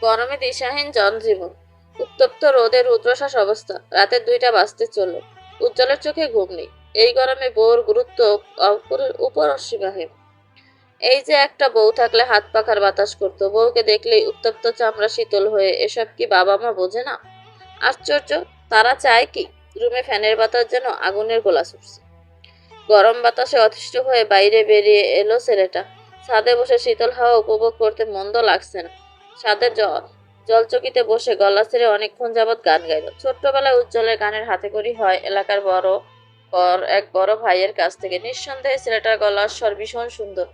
গরমে দিশাহীন জনজীবন, উত্তপ্ত রোদে রুদ্রশ্বাস অবস্থা। রাতের 2টা বাজতে চলল। উজ্জ্বলের চোখে ঘুম নেই। এই গরমে বউর গুরুত্ব উপরসীমাহীন। এই যে একটা বউ থাকলে হাত পাখার বাতাস করতো, বউকে দেখলেই উত্তপ্ত চামড়া শীতল হয়ে। এসব কি বাবা মা বোঝে না? আশ্চর্য, তারা চায় কি? রুমে ফ্যানের বাতাস যেন আগুনের গোলা ছুটছে। গরম বাতাসে অতিষ্ঠ হয়ে বাইরে বেরিয়ে এলো ছেলেটা। ছাদে বসে শীতল হাওয়া উপভোগ করতে মন্দ লাগছে না। ছাদের জলচকিতে বসে গলা ছেড়ে অনেকক্ষণ যাবৎ গান গাইল। ছোট্টবেলায় উজ্জ্বলের গানের হাতেখড়ি হয় এলাকার এক বড় ভাইয়ের কাছ থেকে। নিঃসন্দেহে ছেলেটার গলার স্বর ভীষণ সুন্দর।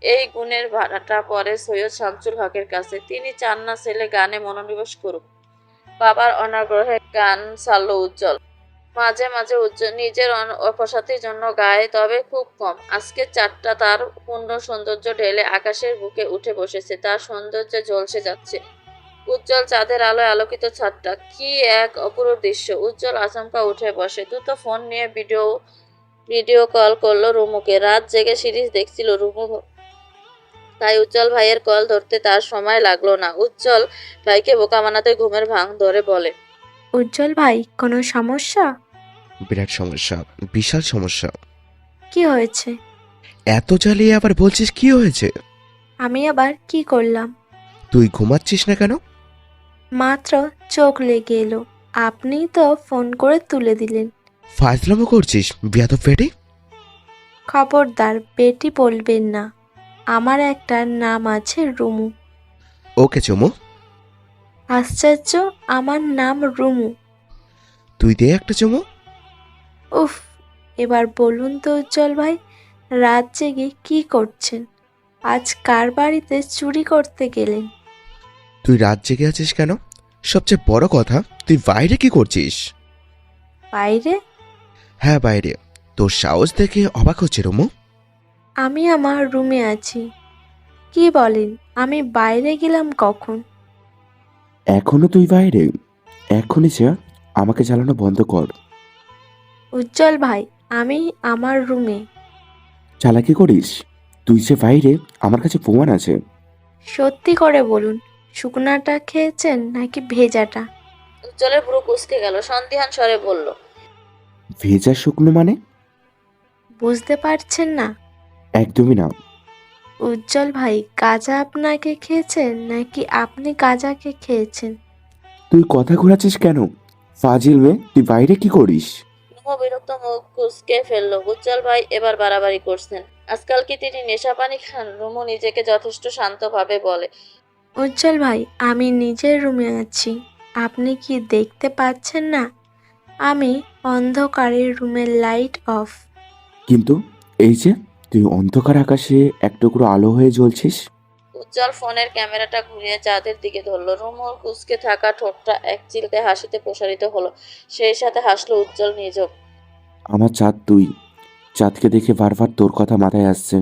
এই গুণের ভাড়াটা পরে সৈয়দ শামসুল হকের কাছে। তিনি চান না ছেলে গানে মনোনিবেশ করুক। বাবার অনাগ্রহে গান ছাড়ল উজ্জ্বল। মাঝে মাঝে উজ্জ্বল নিজের অপসাতির জন্য গায়, তবে খুব কম। আজকে চারটা তার পূর্ণ সৌন্দর্য ঢেলে আকাশের বুকে উঠে বসেছে। তার সৌন্দর্যে ঝলসে যাচ্ছে উজ্জ্বল চাঁদের আলোয় আলোকিত ছাদটা। কি এক অপূর্ব দৃশ্য! উজ্জ্বল আচমকা উঠে বসে। দ্রুত ফোন নিয়ে ভিডিও কল করলো রুমুকে। রাত জেগে সিরিজ দেখছিল রুমু, তাই উজ্জ্বল ভাইয়ের কল ধরতে তার সময় লাগলো না। উজ্জ্বল ভাইকে বোকা বানাতে ঘুমের ভাঙ ধরে বলে, উজ্জ্বল ভাই, কোনো সমস্যা? বিরাট সমস্যা, বিশাল সমস্যা। কি হয়েছে? এত জ্বালিয়ে আবার বলছিস কি হয়েছে? আমি আবার কি করলাম? তুই ঘুমাচ্ছিস না কেন? মাত্র চোখ লেগে এলো, আপনিই তো ফোন করে তুলে দিলেন। ফাজলামো করছিস বিয়াদব ফেটে? খবরদার বেটি বলবেন না। আমার একটা নাম আছে রুমু। ওকে চুমু। আশ্চর্য, আমার নাম রুমু। তুই দে একটা চুমু। উফ, এবার বলুন তো উজ্জ্বল ভাই, রাত জেগে কি করছেন? আজ কার বাড়িতে চুরি করতে গেলেন? তুই রাত জেগে আছিস কেন? সবচেয়ে বড় কথা, তুই বাইরে কি করছিস? বাইরে? হ্যাঁ বাইরে। তোর সাহস দেখে অবাক হচ্ছে রুমু। আমি আমার রুমে আছি। কি বলেন, আমি বাইরে গেলাম কখন? এখনো তুই বাইরে? এখনই যা, আমাকে জ্বালানো বন্ধ কর। উজ্জ্বল ভাই, আমি আমার রুমে। চালাকি করিস? তুই যে বাইরে, আমার কাছে প্রমাণ আছে। সত্যি করে বলুন, শুকনাটা খেয়েছেন নাকি ভেজাটা? উজ্জ্বলের ভ্রু কুঁচকে গেল। সন্দিহান স্বরে বলল, ভেজা শুকনো মানে? বুঝতে পারছেন না? একদমই না। উজ্জ্বল ভাই, গাঁজা আপনাকে খেয়েছেন নাকি আপনি গাঁজাকে খেয়েছেন? তুই কথা ঘোরাচ্ছিস কেন? ফাজিল মেয়ে, তুই বাইরে কি করিস? রুমু বিরক্ত মুখ কুঁচকে ফেললো। উজ্জ্বল ভাই এবার বাড়াবাড়ি করছেন। আজকাল কি তিনি নেশা পানি খান? রুমু নিজেকে যথেষ্ট শান্তভাবে বলে, উজ্জ্বল ভাই, আমি নিজের রুমে আছি। আপনি কি দেখতে পাচ্ছেন না? আমি অন্ধকারের রুমের লাইট অফ। কিন্তু এই যে, তুই অন্ধকার আকাশে এক টুকরো আলো হয়ে জ্বলছিস। উজ্জ্বল ফোনের ক্যামেরাটা ঘুরিয়ে চাঁদের দিকে ধরল। রুমুর কুঁচকে থাকা ঠোঁটটা এক চিলতে হাসিতে প্রসারিত হলো। সেই সাথে হাসলো উজ্জ্বল নিজেও। আমার চাঁদ তুই। চাঁদকে দেখে বারবার তোর কথা মাথায় আসছে।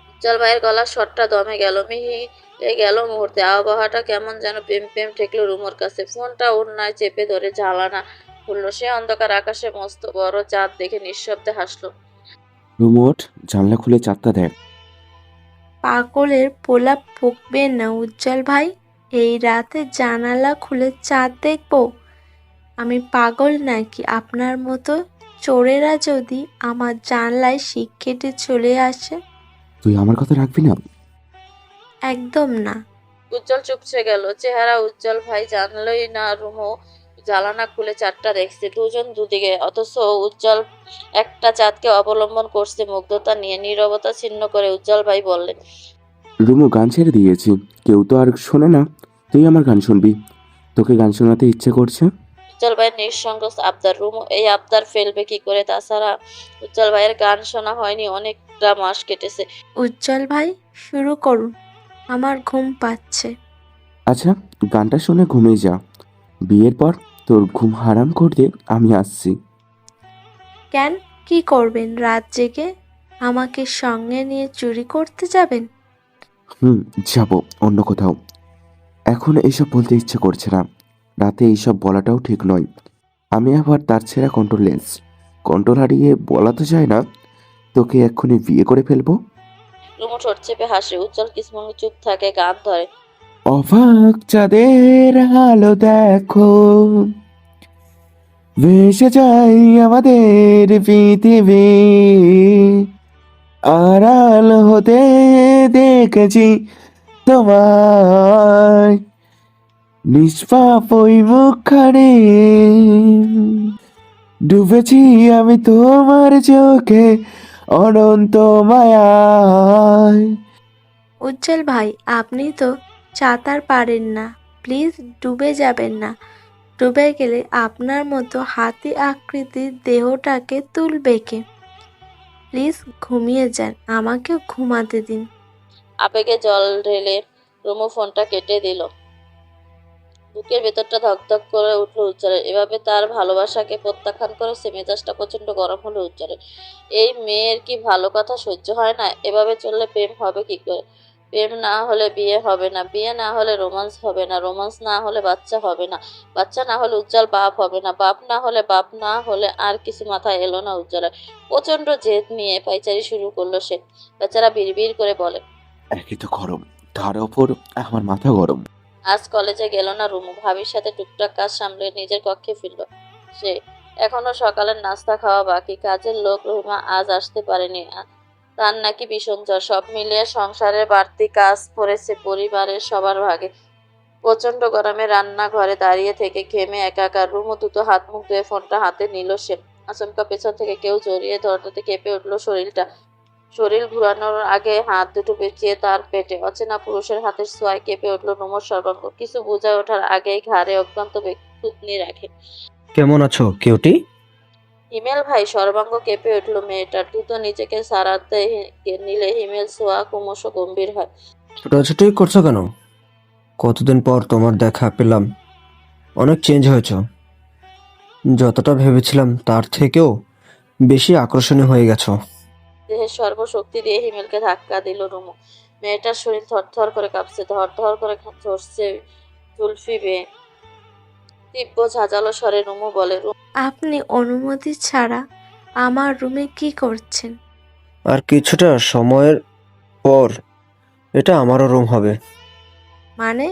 উজ্জ্বল ভাইয়ের গলার স্বরটা দমে গেল, মিহিয়ে গেল মুহূর্তে। আবহাওয়াটা কেমন যেন প্রেম প্রেম ঠেকলো রুমুর কাছে। ফোনটা ওড়নায় চেপে ধরে জ্বালানা খুললো। সে অন্ধকার আকাশে মস্ত বড় চাঁদ দেখে নিঃশব্দে হাসলো। রিমোট, জানলা খুলে চাঁদটা দেখ। পাগলের পোলা বকবেন না উজ্জ্বল ভাই। এই রাতে জানালা খুলে চাঁদ দেখবো? আমি পাগল নাকি? আপনার মতো চোরেরা যদি আমার জানলায় শিক কেটে চলে আসে? তুই আমার কথা রাখবি না? একদম না। উজ্জ্বল চুপসে গেল। চেহারা উজ্জ্বল ভাই জানলই না রুমু জ্বালানা খুলে চাঁদটা দেখছে। দুজন দুদিকে, অথচ উজ্জ্বল একটা চাঁদকে অবলম্বন করছে মুগ্ধতা নিয়ে। নীরবতা ছিন্ন করে উজ্জ্বল ভাই বললেন, রুমু, গান ছেড়ে দিয়েছি। কেউ তো আর শোনে না, তুই আমার গান শুনবি। তোকে গান শোনাতে ইচ্ছে করছে। উজ্জ্বল ভাইয়ের নিঃসঙ্গ আবদার। রুমু এই আবদার ফেলবে কি করে? তাছাড়া উজ্জ্বল ভাইয়ের গান শোনা হয়নি অনেকটা মাস কেটেছে। উজ্জ্বল ভাই, শুরু করুন, আমার ঘুম পাচ্ছে। আচ্ছা, গানটা শুনে ঘুমিয়ে যা। বিয়ের পর তোর ঘুম হারাম করতে আমি আসছি। কেন, কি করবেন রাত জেগে? আমাকে সঙ্গে নিয়ে চুরি করতে যাবেন? হুম, যাবো অন্য কোথাও। এখন এইসব বলতে ইচ্ছে করছে না। রাতে এইসব বলাটাও ঠিক নয়। আমি আবার তার ছেঁড়া কন্ট্রোললেস। কন্ট্রোল হারিয়ে বলা তো যায় না তোকে এক্ষুনি বিয়ে করে ফেলবো। রুমু ঠোঁট চেপে হাসে। উজ্জ্বল কিছুক্ষণ চুপ থাকে, গান ধরে। অবাক চাঁদের আলো দেখো, ভেসে যাই আমাদের পৃথিবী, আড়াল হতে দেখেছি তোমায়, নিষ্পাপ ওই মুখখানে ডুবেছি আমি তোমার চোখে অনন্ত মায়ায়। উজ্জ্বল ভাই, আপনি তো সাঁতার পারেন না, প্লিজ ডুবে যাবেন না। ডুবে গেলে আপনার মতো হাতি আকৃতির দেহটাকে তুলবে কে? প্লিজ ঘুমিয়ে যান, আমাকেও ঘুমাতে দিন। আবেগে জল ঢেলে রুমু ফোনটা কেটে দিল। বুকের ভেতরটা ধকধক করে উঠল উজ্জ্বলের। এভাবে তার ভালোবাসাকে প্রত্যাখ্যান করে সে মেজাজটা প্রচন্ড গরম হলো উজ্জ্বলের। এই মেয়ের কি ভালো কথা সহ্য হয় না? এভাবে চললে প্রেম হবে কি করে? প্রেম না হলে বিয়ে হবে না, বিয়ে না হলে রোমান্স হবে না, রোমান্স না হলে বাচ্চা হবে না, বাচ্চা না হলে উজ্জ্বল বাপ হবে না, বাপ না হলে আর কিছু মাথায় এলো না উজ্জ্বলের। প্রচন্ড জেদ নিয়ে পাইচারি শুরু করলো সে। বেচারা বিড়বিড় করে বলে, একই তো গরম, তার ওপর আমার মাথা গরম। আজ কলেজে গেল না রুমু। ভাবির সাথে টুকটাক কাজ সামলে নিজের কক্ষে ফিরল সে। এখনো সকালের নাস্তা খাওয়া বাকি। কাজের লোক রহিমা আজ আসতে পারেনি। তার নাকি ভীষণ জ্বর। সব মিলিয়ে সংসারের বাড়তি কাজ পড়েছে পরিবারের সবার ভাগে। প্রচন্ড গরমে রান্নাঘরে দাঁড়িয়ে থেকে ঘেমে একাকার। রুমু দ্রুত হাত মুখ ধুয়ে ফোনটা হাতে নিল সে। আচমকা পেছন থেকে কেউ জড়িয়ে ধরতে কেঁপে উঠল শরীরটা। শরীর ঘুরানোর আগে হাত দুটো পেঁচিয়ে তার পেটে। অচেনা পুরুষের হাতের ছোঁয়ায় কেঁপে উঠল রুমুর সর্বাঙ্গ। কিছু বুঝে ওঠার আগেই ঘাড়ে অজ্ঞান্ত থুতনি রাখে। কেমন আছো কিউটি? হিমেল ভাই, সর্বাঙ্গ কেঁপে উঠল মেয়েটার। দ্রুত নিজেকে সারাতে নিলে হিমেল ছোঁয়া ক্রমশ গম্ভীর হয়। ছোটাছুটি করছো কেন? কতদিন পর তোমার দেখা পেলাম। অনেক চেঞ্জ হয়েছো। যতটা ভেবেছিলাম তার থেকেও বেশি আকর্ষণীয় হয়ে গেছো। দেহের সর্বশক্তি দিয়ে হিমেলকে ধাক্কা দিল রুমু। মেয়েটার শরীর থরথর করে কাঁপছে, ধরধর করে ঝরছে জুলফি বেয়ে। তীব্র ঝাঁঝালো স্বরে রুমু বলে, আপনি অনুমতি ছাড়া আমার রুমে কি করছেন? আর কিছুটা সময়ের পর এটা আমারও রুম হবে। মানে?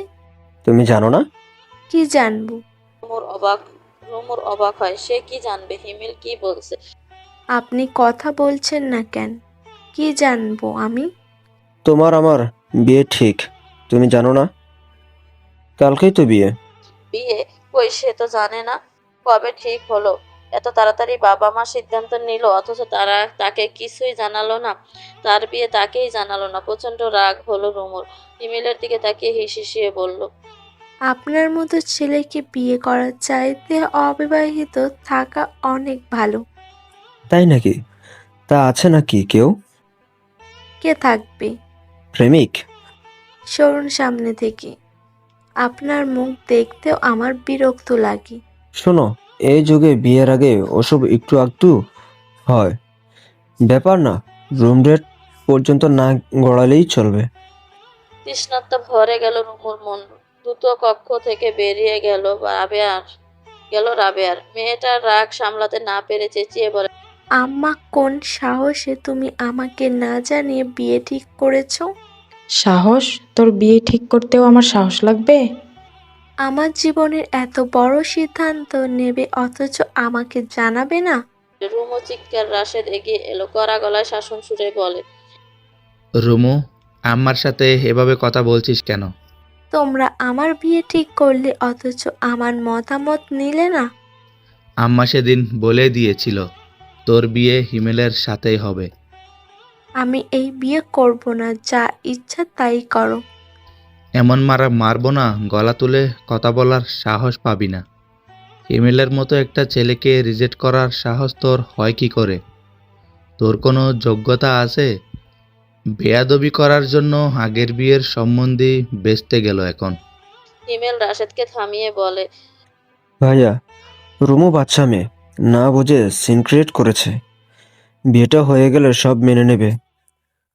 তুমি জানো না? কি জানবো? রুমুর অবাক হয়। সে কি জানবে হিমেল কি বলছে? আপনি কথা বলছেন না কেন? কি জানবো আমি? তোমার আমার বিয়ে ঠিক। তুমি জানো না? কালকেই তো বিয়ে। বিয়ে? কই, সে তো জানে না। কবে ঠিক হলো? এত তাড়াতাড়ি বাবা মা সিদ্ধান্ত নিল, অথচ তাকে কিছুই জানালো না। তার বিয়ে তাকেই জানালো না। প্রচন্ড রাগ হলো রুমুর। হিমেলের দিকে তাকিয়ে হিসিয়ে বলল, আপনার মতো ছেলেকে বিয়ে করার চাইতে অবিবাহিত থাকা অনেক ভালো। তাই নাকি? তা আছে নাকি কেউ? কে থাকবে? প্রেমিক? সরুন সামনে থেকে। আপনার মুখ দেখতেও আমার বিরক্ত লাগে। শোনো, এই যুগে বিয়ের আগে ওসব একটু একটু হয়। ব্যাপার না, রুম রেট পর্যন্ত না গড়ালেই চলবে। তৃষ্ণার্ত ভরে গেল রুমুর মন। দ্রুত কক্ষ থেকে বেরিয়ে রাবেয়ার। মেয়েটার রাগ সামলাতে না পেরে চেঁচিয়ে বলে, আম্মা, কোন সাহসে তুমি আমাকে না জানিয়ে বিয়ে ঠিক করেছো? সাহস? তোর বিয়ে ঠিক করতেও আমার সাহস লাগবে? আমার জীবনের এত বড় সিদ্ধান্ত নেবে অথচ আমাকে জানাবে না? রুমু চিৎকার রাশেদ এগিয়ে এলো, কড়া গলায় শাসন সুরে বলে, রুমু, আম্মার সাথে এভাবে কথা বলছিস কেন? তোমরা আমার বিয়ে ঠিক করলে অথচ আমার মতামত নিলে না। আম্মা সেদিন বলে দিয়েছিল তোর বিয়ে হিমেলের সাথেই হবে। আমি এই বিয়ে করব না, যা ইচ্ছা তাই করো। এমন মারা মারবো না, গলা তুলে কথা বলার সাহস পাবি না। হিমেলের মতো একটা ছেলেকে রিজেক্ট করার সাহস তোর হয় কি করে? তোর কোনো যোগ্যতা আছে? বেয়াদবি করার জন্য আগের বিয়ের সম্বন্ধী বেচতে গেল এখন। হিমেল রাশেদকে থামিয়ে বলে, ভাইয়া, রুমু বাচ্চা মেয়ে, না বুঝে সিন ক্রিয়েট করেছে। বিয়েটা হয়ে গেলে সব মেনে নেবে।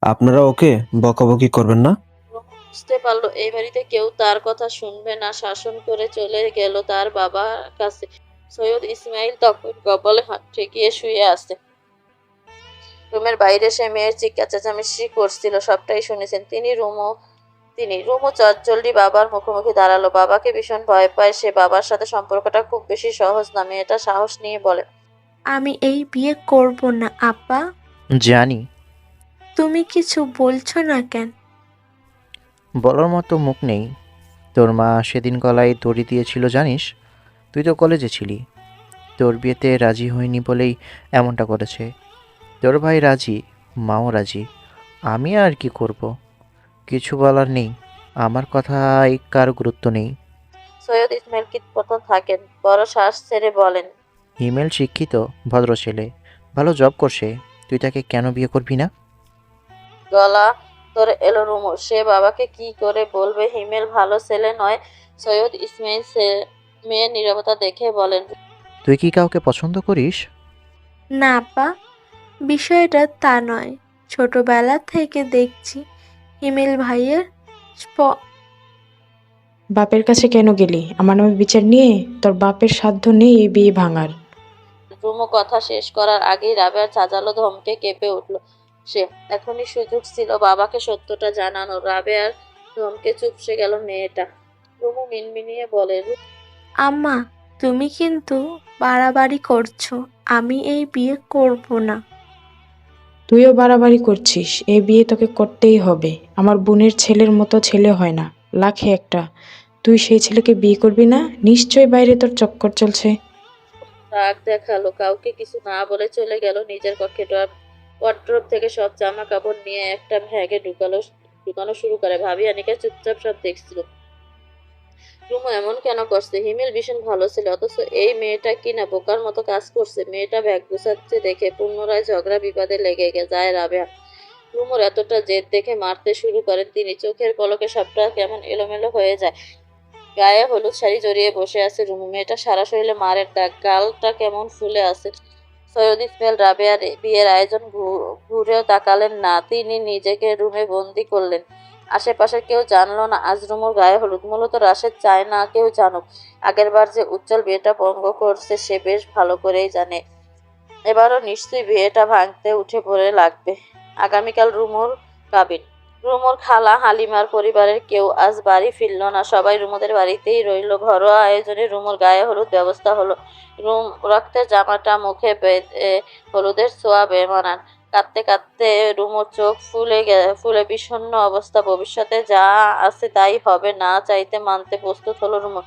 আপনারা ওকে বকাবকি করবেন না। রুমু বুঝতে পারলো এই বাড়িতে কেউ তার কথা শুনবে না। শাসন করে চলে গেল তার বাবার কাছে। সৈয়দ ইসমাইল তখন কপালে হাত ঠেকিয়ে শুয়ে আছে। রুমের বাইরে সে মেয়ের চিৎকার চেঁচামেচি করছিল, সবটাই শুনেছেন তিনি। রুমু তিনি। রুমু চটজলদি বাবার মুখোমুখি দাঁড়ালো। বাবাকে ভীষণ ভয় পায় সে। বাবার সাথে সম্পর্কটা খুব বেশি সহজ না। মেয়েটা সাহস নিয়ে বলে, আমি এই বিয়ে করব না আপা। জানি, তুমি কিছু বলছো না কেন? বলার মতো মুখ নেই। তোর মা সেদিন গলায় দড়ি দিয়েছিল জানিস? তুই তো কলেজে ছিলি। তোর বিয়েতে রাজি হয়নি বলেই এমনটা করেছে। তোর ভাই রাজি, মাও রাজি। আমি আর কি করব? কিছু বলার নেই। আমার কথায় কার গুরুত্ব নেই। সৈয়দ ইসমাইল কীটপতন থাকেন, বড় শ্বাস ছেড়ে বলেন, হিমেল শিক্ষিত, ভদ্র ছেলে, ভালো জব করছে। তুই তাকে কেন বিয়ে করবি না? গলা ধরে এলো রুমু। সে বাবাকে কি করে বলবে হিমেল ভালো ছেলে নয়? সৈয়দ ইসমাইল মেয়ের নীরবতা দেখে বলেন, তুই কি কাউকে পছন্দ করিস? না আপা, বিষয়টা তা নয়। ছোটবেলা থেকে দেখছি হিমেল ভাইয়ের বাপের কাছে কেন গেলি আমার নামে বিচার নিয়ে? তোর বাপের সাধ্য নেই এই বিয়ে ভাঙার। রুমু কথা শেষ করার আগেই রাবেয়ার চাচালো ধমকে কেঁপে উঠল সে। এখনই সুযোগ ছিল বাবাকে সত্যটা জানানোর। রাবেয়ার ধমকে চুপসে গেল মেয়েটা। রুমু মিনমিনিয়ে বলে, আম্মা, তুমি কিন্তু বাড়াবাড়ি করছো। আমি এই বিয়ে করব না। তুইও বাড়াবাড়ি করছিস। এই বিয়ে তোকে করতেই হবে। আমার বোনের ছেলের মতো ছেলে হয় না, লাখে একটা। তুই সেই ছেলেকে বিয়ে করবি না? নিশ্চয়ই বাইরে তোর চক্কর চলছে। রাগ দেখালো, কাউকে কিছু না বলে চলে গেল নিজের কক্ষে। ওয়ার্ড্রোব থেকে সব জামা কাপড় নিয়ে একটা ব্যাগে ঢুকানো শুরু করে। ভাবি আনিকা চুপচাপ সব দেখছিল। রুমু এমন কেন করছে? হিমেল ভীষণ ভালো ছিল, অথচ এই মেয়েটা কিনা বোকার মতো কাজ করছে। মেয়েটা ব্যাগ গুছাচ্ছে দেখে পুনরায় ঝগড়া বিবাদে লেগে যায় রাবেয়া। রুমুর এতটা জেদ দেখে মারতে শুরু করেন তিনি। চোখের পলকে সবটা কেমন এলোমেলো হয়ে যায়। গায়ে হলুদ শাড়ি জড়িয়ে বসে আছে রুমু। মেয়েটা সারা শরীরে মারের দাগ, গালটা কেমন ফুলে আছে। সৈয়দ ইসমাইল রাবেয়ার বিয়ের আয়োজন ঘুরেও তাকালেন না। তিনি নিজেকে রুমে বন্দি করলেন। আশেপাশে কেউ জানলো না আজ রুমুর গায়ে হলুদ। মূলত রাশেদ চায় না কেউ জানুক। আগের বার যে উজ্জ্বল বিয়েটা ভঙ্গ করছে সে বেশ ভালো করেই জানে। এবারও নিশ্চয়ই বিয়েটা ভাঙতে উঠে পড়ে লাগবে। আগামীকাল রুমুর কাবিন। রুমুর খালা হালিমার পরিবারের কেউ আজ বাড়ি ফিরল না। সবাই রুমুদের বাড়িতেই রইল। ঘরোয়া আয়োজনে রুমুর গায়ে হলুদ ব্যবস্থা হলো। রুম রক্তের জামাটা মুখে বেঁধে হলুদের ছোঁয়া বেমানান। কাঁদতে কাঁদতে রুমুর চোখ ফুলে বিষণ্ণ অবস্থা। ভবিষ্যতে যা আছে তাই হবে, না চাইতে মানতে প্রস্তুত হলো রুমু।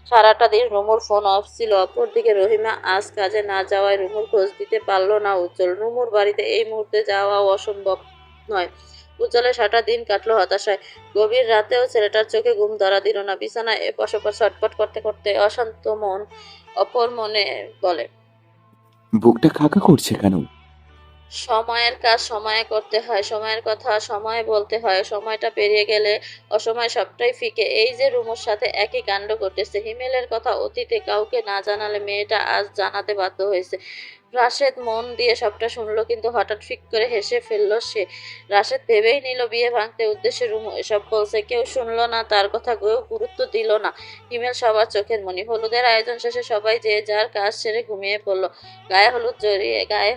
সারাটা দিন রুমুর ফোন অফ ছিল। অপরদিকে রহিমা আজ কাজে না যাওয়ায় রুমুর খোঁজ দিতে পারল না উজ্জ্বল। রুমুর বাড়িতে এই মুহূর্তে যাওয়াও অসম্ভব নয়। উজ্জ্বলের সারাটা দিন কাটলো হতাশায়। গভীর রাতেও ছেলেটার চোখে ঘুম ধরা দিল না। বিছানায় এপাশ ওপাশ ছটফট করতে করতে অশান্ত মন অপর মনে বলে, বুকটা খাকা করছে কেন? সময়ের কাজ সময়ে করতে হয়, সময়ের কথা সময়ে বলতে হয়। সময়টা পেরিয়ে গেলে অসময়ে সবটাই ফিকে। এই যে রুমুর সাথে একই কাণ্ড ঘটেছে। হিমেলের কথা অতীতে কাউকে না জানালে মেয়েটা আজ জানাতে বাধ্য হয়েছে। রাশেদ মন দিয়ে সবটা শুনলো, কিন্তু হঠাৎ ফিক করে হেসে ফেললো সে। রাশেদ ভেবেই নিল বিয়ে ভাঙতে উদ্দেশ্যে রুমু এসব বলছে। কেউ শুনলো না, তার কথা কেউ গুরুত্ব দিল না। হিমেল সবার চোখের মণি। হলুদের আয়োজন শেষে সবাই যে যার কাজ সেরে ঘুমিয়ে পড়লো। গায়ে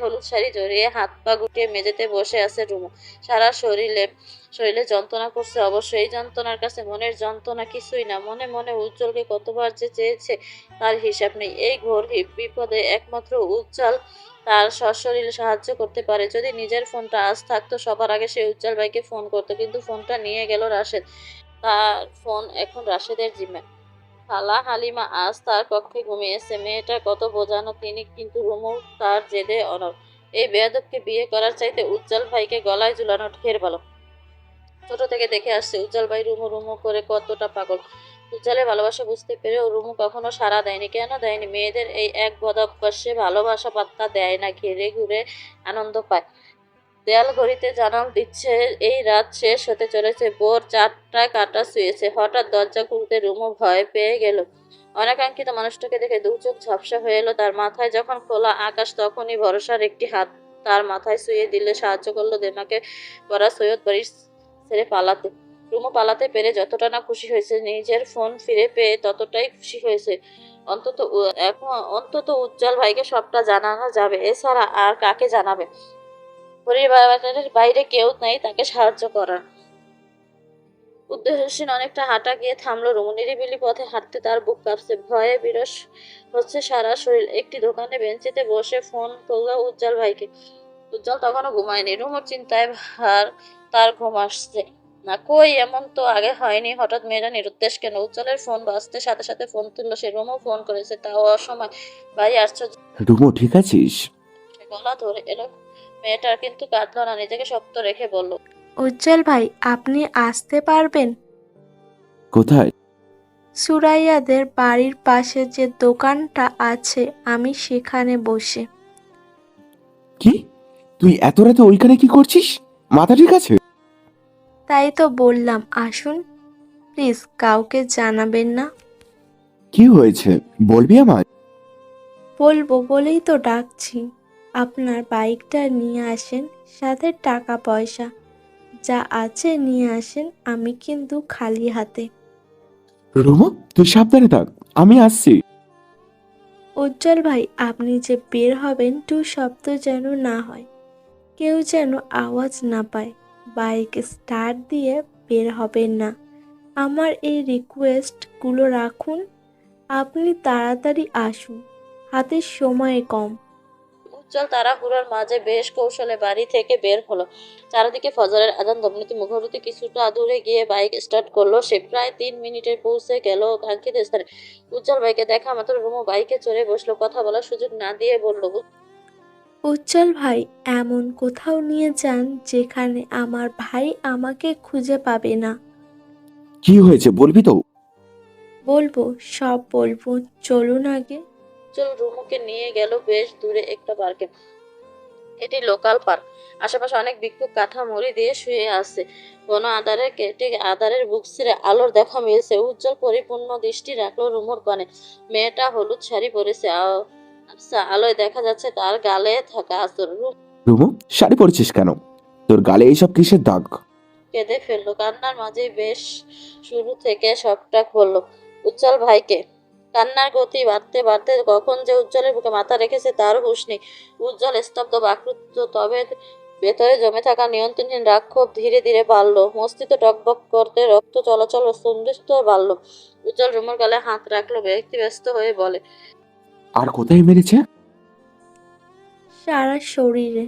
হলুদ শাড়ি জড়িয়ে হাত পা গুটিয়ে মেঝেতে বসে আছে রুমু। সারা শরীরে যন্ত্রণা করছে। অবশ্য এই যন্ত্রণার কাছে মনের যন্ত্রণা কিছুই না। মনে মনে উজ্জ্বলকে কতবার যে চেয়েছে তার হিসাব নেই। এই ঘোর বিপদে একমাত্র উজ্জ্বল তার সশরীরে সাহায্য করতে পারে। যদি নিজের ফোনটা আজ থাকতো সবার আগে সে উজ্জ্বল ভাইকে ফোন করতো, কিন্তু ফোনটা নিয়ে গেল রাশেদ। তার ফোন এখন রাশেদের জিম্মে। খালা হালিমা আজ তার কক্ষে ঘুমিয়েছে। মেয়েটা কত বোঝানো তিনি, কিন্তু রুমু তার জেদে অনড়। এই বেয়াদবকে বিয়ে করার চাইতে উজ্জ্বল ভাইকে গলায় ঝুলানো ঢের ভালো। ছোট থেকে দেখে আসছে উজ্জ্বল ভাই রুমু রুমু করে কতটা পাগল। উজ্জ্বলের ভালোবাসা বুঝতে পেরেও রুমু কখনো সাড়া দেয়নি। কেন দেয়নি? মেয়েদের এই এক বদ অভ্যাসে ভালোবাসা পাত্তা দেয় না, ঘিরে ঘুরে আনন্দ পায়। দেয়াল ঘড়িতে জানাল দিচ্ছে এই রাত শেষ হতে চলেছে। ভোর 4টা কাটা ছুঁয়েছে। হঠাৎ দরজা খুলতে রুমু ভয় পেয়ে গেল। অনাকাঙ্ক্ষিত মানুষটাকে দেখে দু চোখ ঝাপসা হয়ে এলো তার মাথায়। যখন খোলা আকাশ, তখনই ভরসার একটি হাত তার মাথায় ছুঁয়ে দিলে সাহায্য করলো দেমাকে পড়া সৈয়দ বাড়ি ছেড়ে পালাতে। রুমু পালাতে পেরে যতটা না খুশি হয়েছে, নিজের ফোন ফিরে পেয়ে ততটাই খুশি হয়েছে। অন্তত উজ্জ্বল ভাইকে সবটা জানানো যাবে। এছাড়া আর কাকে জানাবে? পরিবারের বাইরে কেউ নেই তাকে সাহায্য করার। উদ্দেশ্যহীন অনেকটা হাঁটা গিয়ে থামলো রুমু। নিরিবিলি পথে হাঁটতে তার বুক কাঁপছে, ভয়ে বিরস হচ্ছে সারা শরীর। একটি দোকানে বেঞ্চিতে বসে ফোন করলো উজ্জ্বল ভাইকে। উজ্জ্বল তখনও ঘুমায়নি। রুমুর চিন্তায় ভার তার ঘুম আসছে না। কই, এমন তো আগে হয়নি। হঠাৎ মেয়েটা নিরুদ্দেশ কেন? উজ্জ্বলের ফোন বাজতে সাথে সাথে ফোন তুললো সে। রুমু ফোন করেছে, তাও অসময়। ভাই আশ্চর্য রুমো ঠিক আছিস? গলা ধরে এলো মেয়েটার, কিন্তু কাঁদলো না, নিজেকে শক্ত রেখে বলল, উজ্জ্বল ভাই, আপনি আসতে পারবেন? কোথায়? সুরাইয়াদের বাড়ির পাশে যে দোকানটা আছে, আমি সেখানে বসে। কি? তুই এত রাতে ওইখানে কি করছিস? মাথা ঠিক আছে? তাই তো বললাম আসুন। প্লিজ কাউকে জানাবেন না। কি হয়েছে বলবি আমায়? বলবো বলেই তো ডাকছি। আপনার বাইকটা নিয়ে আসেন, সাথে টাকা পয়সা যা আছে নিয়ে আসেন। আমি কিন্তু খালি হাতে। রুমো তুই সাবধানে থাক, আমি আসছি। উজ্জ্বল ভাই, আপনি যে বের হবেন, শব্দ যেন না হয়, কেউ যেন আওয়াজ না পায়। বাইক স্টার্ট দিয়ে বের হবেন না। আমার এই রিকোয়েস্টগুলো রাখুন। আপনি তাড়াতাড়ি আসুন, হাতে সময় কম। উজ্জ্বল তাড়াহুড়োর মাঝে বেশ কৌশলে বাড়ি থেকে বের হলো। চারিদিকে ফজরের আজান ধ্বনিত মুখরিত। কিছুটা দূরে গিয়ে বাইক স্টার্ট করলো সে। প্রায় 3 মিনিটে পৌঁছে গেল কাঙ্ক্ষিত স্থানে। উজ্জ্বল ভাইকে দেখা মাত্র রুমু বাইকে চড়ে বসলো। কথা বলার সুযোগ না দিয়ে বলল, উজ্জ্বল ভাই, এমন কোথাও নিয়ে যান যেখানে আমার ভাই আমাকে খুঁজে পাবে না। কি হয়েছে বলবি তো? বলবো, সব বলবো, চলুন আগে। উজ্জ্বল রুমুকে নিয়ে গেল বেশ দূরে একটা পার্কে। এটি লোকাল পার্ক। আশেপাশে অনেক ভিক্ষুক কাঁথা মুড়ি দিয়ে শুয়ে আছে। কোনো আধারে কেটে আধারের বুক ছিঁড়ে আলোর দেখা মিলছে। উজ্জ্বল পরিপূর্ণ দৃষ্টি রাখলো রুমুর পানে। মেয়েটা হলুদ শাড়ি পরেছে। আচ্ছা, আলোয় দেখা যাচ্ছে তার গালে থাকা আঁচল। রুম রুমো শাড়ি পরেছিস কেন? তোর গালে এইসব কিসের দাগ? কেঁদে ফেললো। কান্নার মাঝে বেশ শুরু থেকে সবটা বলল উজ্জ্বল ভাইকে। কান্নার গতি বাড়তে বাড়তে কখন যে উজ্জ্বলের বুকে মাথা রেখেছে তার হুঁশ নেই। উজ্জ্বল স্তব্ধ বাকরুদ্ধ, তবে ভেতরে জমে থাকা নিয়ন্ত্রণহীন রাগ ক্ষোভ ধীরে ধীরে বাড়ল। মস্তিষ্ক টকবক করতে, রক্ত চলাচল সন্দিষ্ট বাড়ল। উজ্জ্বল রুমের গালে হাত রাখলো, ব্যস্ত হয়ে বলে, আর কোথায় মেরেছে? সারা শরীরে।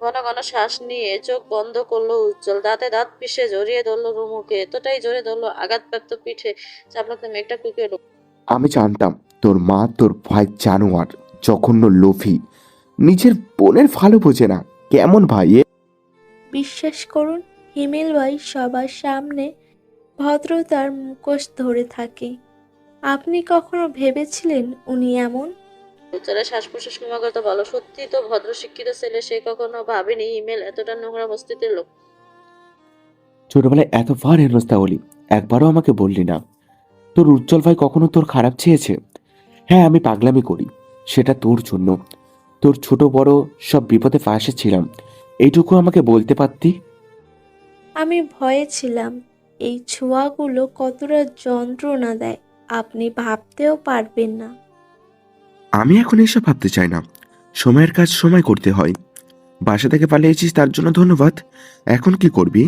ঘন ঘন শ্বাস নিয়ে চোখ বন্ধ করলো উজ্জ্বল। দাঁতে দাঁত পিষে জড়িয়ে ধরলো রুমুকে। এতটাই জোরে ধরলো, আঘাতপ্রাপ্ত পিঠে চাপড়াতে মেঘটা কুঁকিয়ে উঠল। আমি জানতাম তোর মা তোর ভাই জানোয়ার, জঘন্য লোভী, নিজের বোনের ভালো বোঝে না। কেমন ভাই এ? বিশ্বাস করুন, হিমেল ভাই সবার সামনে ভদ্রতার মুখোশ ধরে থাকে। আপনি কখনো ভেবেছিলেন উনি এমন? উজ্জ্বলের শ্বাস প্রশ্বাস ক্রমাগত ভালো। সত্যি তো ভদ্র শিক্ষিত ছেলে। সে কখনো ভাবেনি ইমেল এতটা নোংরা মস্তিষ্কের লোক। ছোটবেলায় এতবার হেনস্থা হলি, একবারও আমাকে বললি না। তোর উজ্জ্বল ভাই কখনো তোর খারাপ চেয়েছে? হ্যাঁ, আমি পাগলামি করি, সেটা তোর জন্য। তোর ছোট বড় সব বিপদে পাশে ছিলাম, এইটুকু আমাকে বলতে পারতি। আমি ভয়ে ছিলাম। এই ছোঁয়াগুলো কতটা যন্ত্রণা দেয় আপনি ভাবতেও পারবেন না। আমি এখন এসব ভাবতে চাই না। সময়ের কাজ সময় করতে হয়। বাসা থেকে পালিয়েছিস তার জন্য ধন্যবাদ। এখন কি করবি?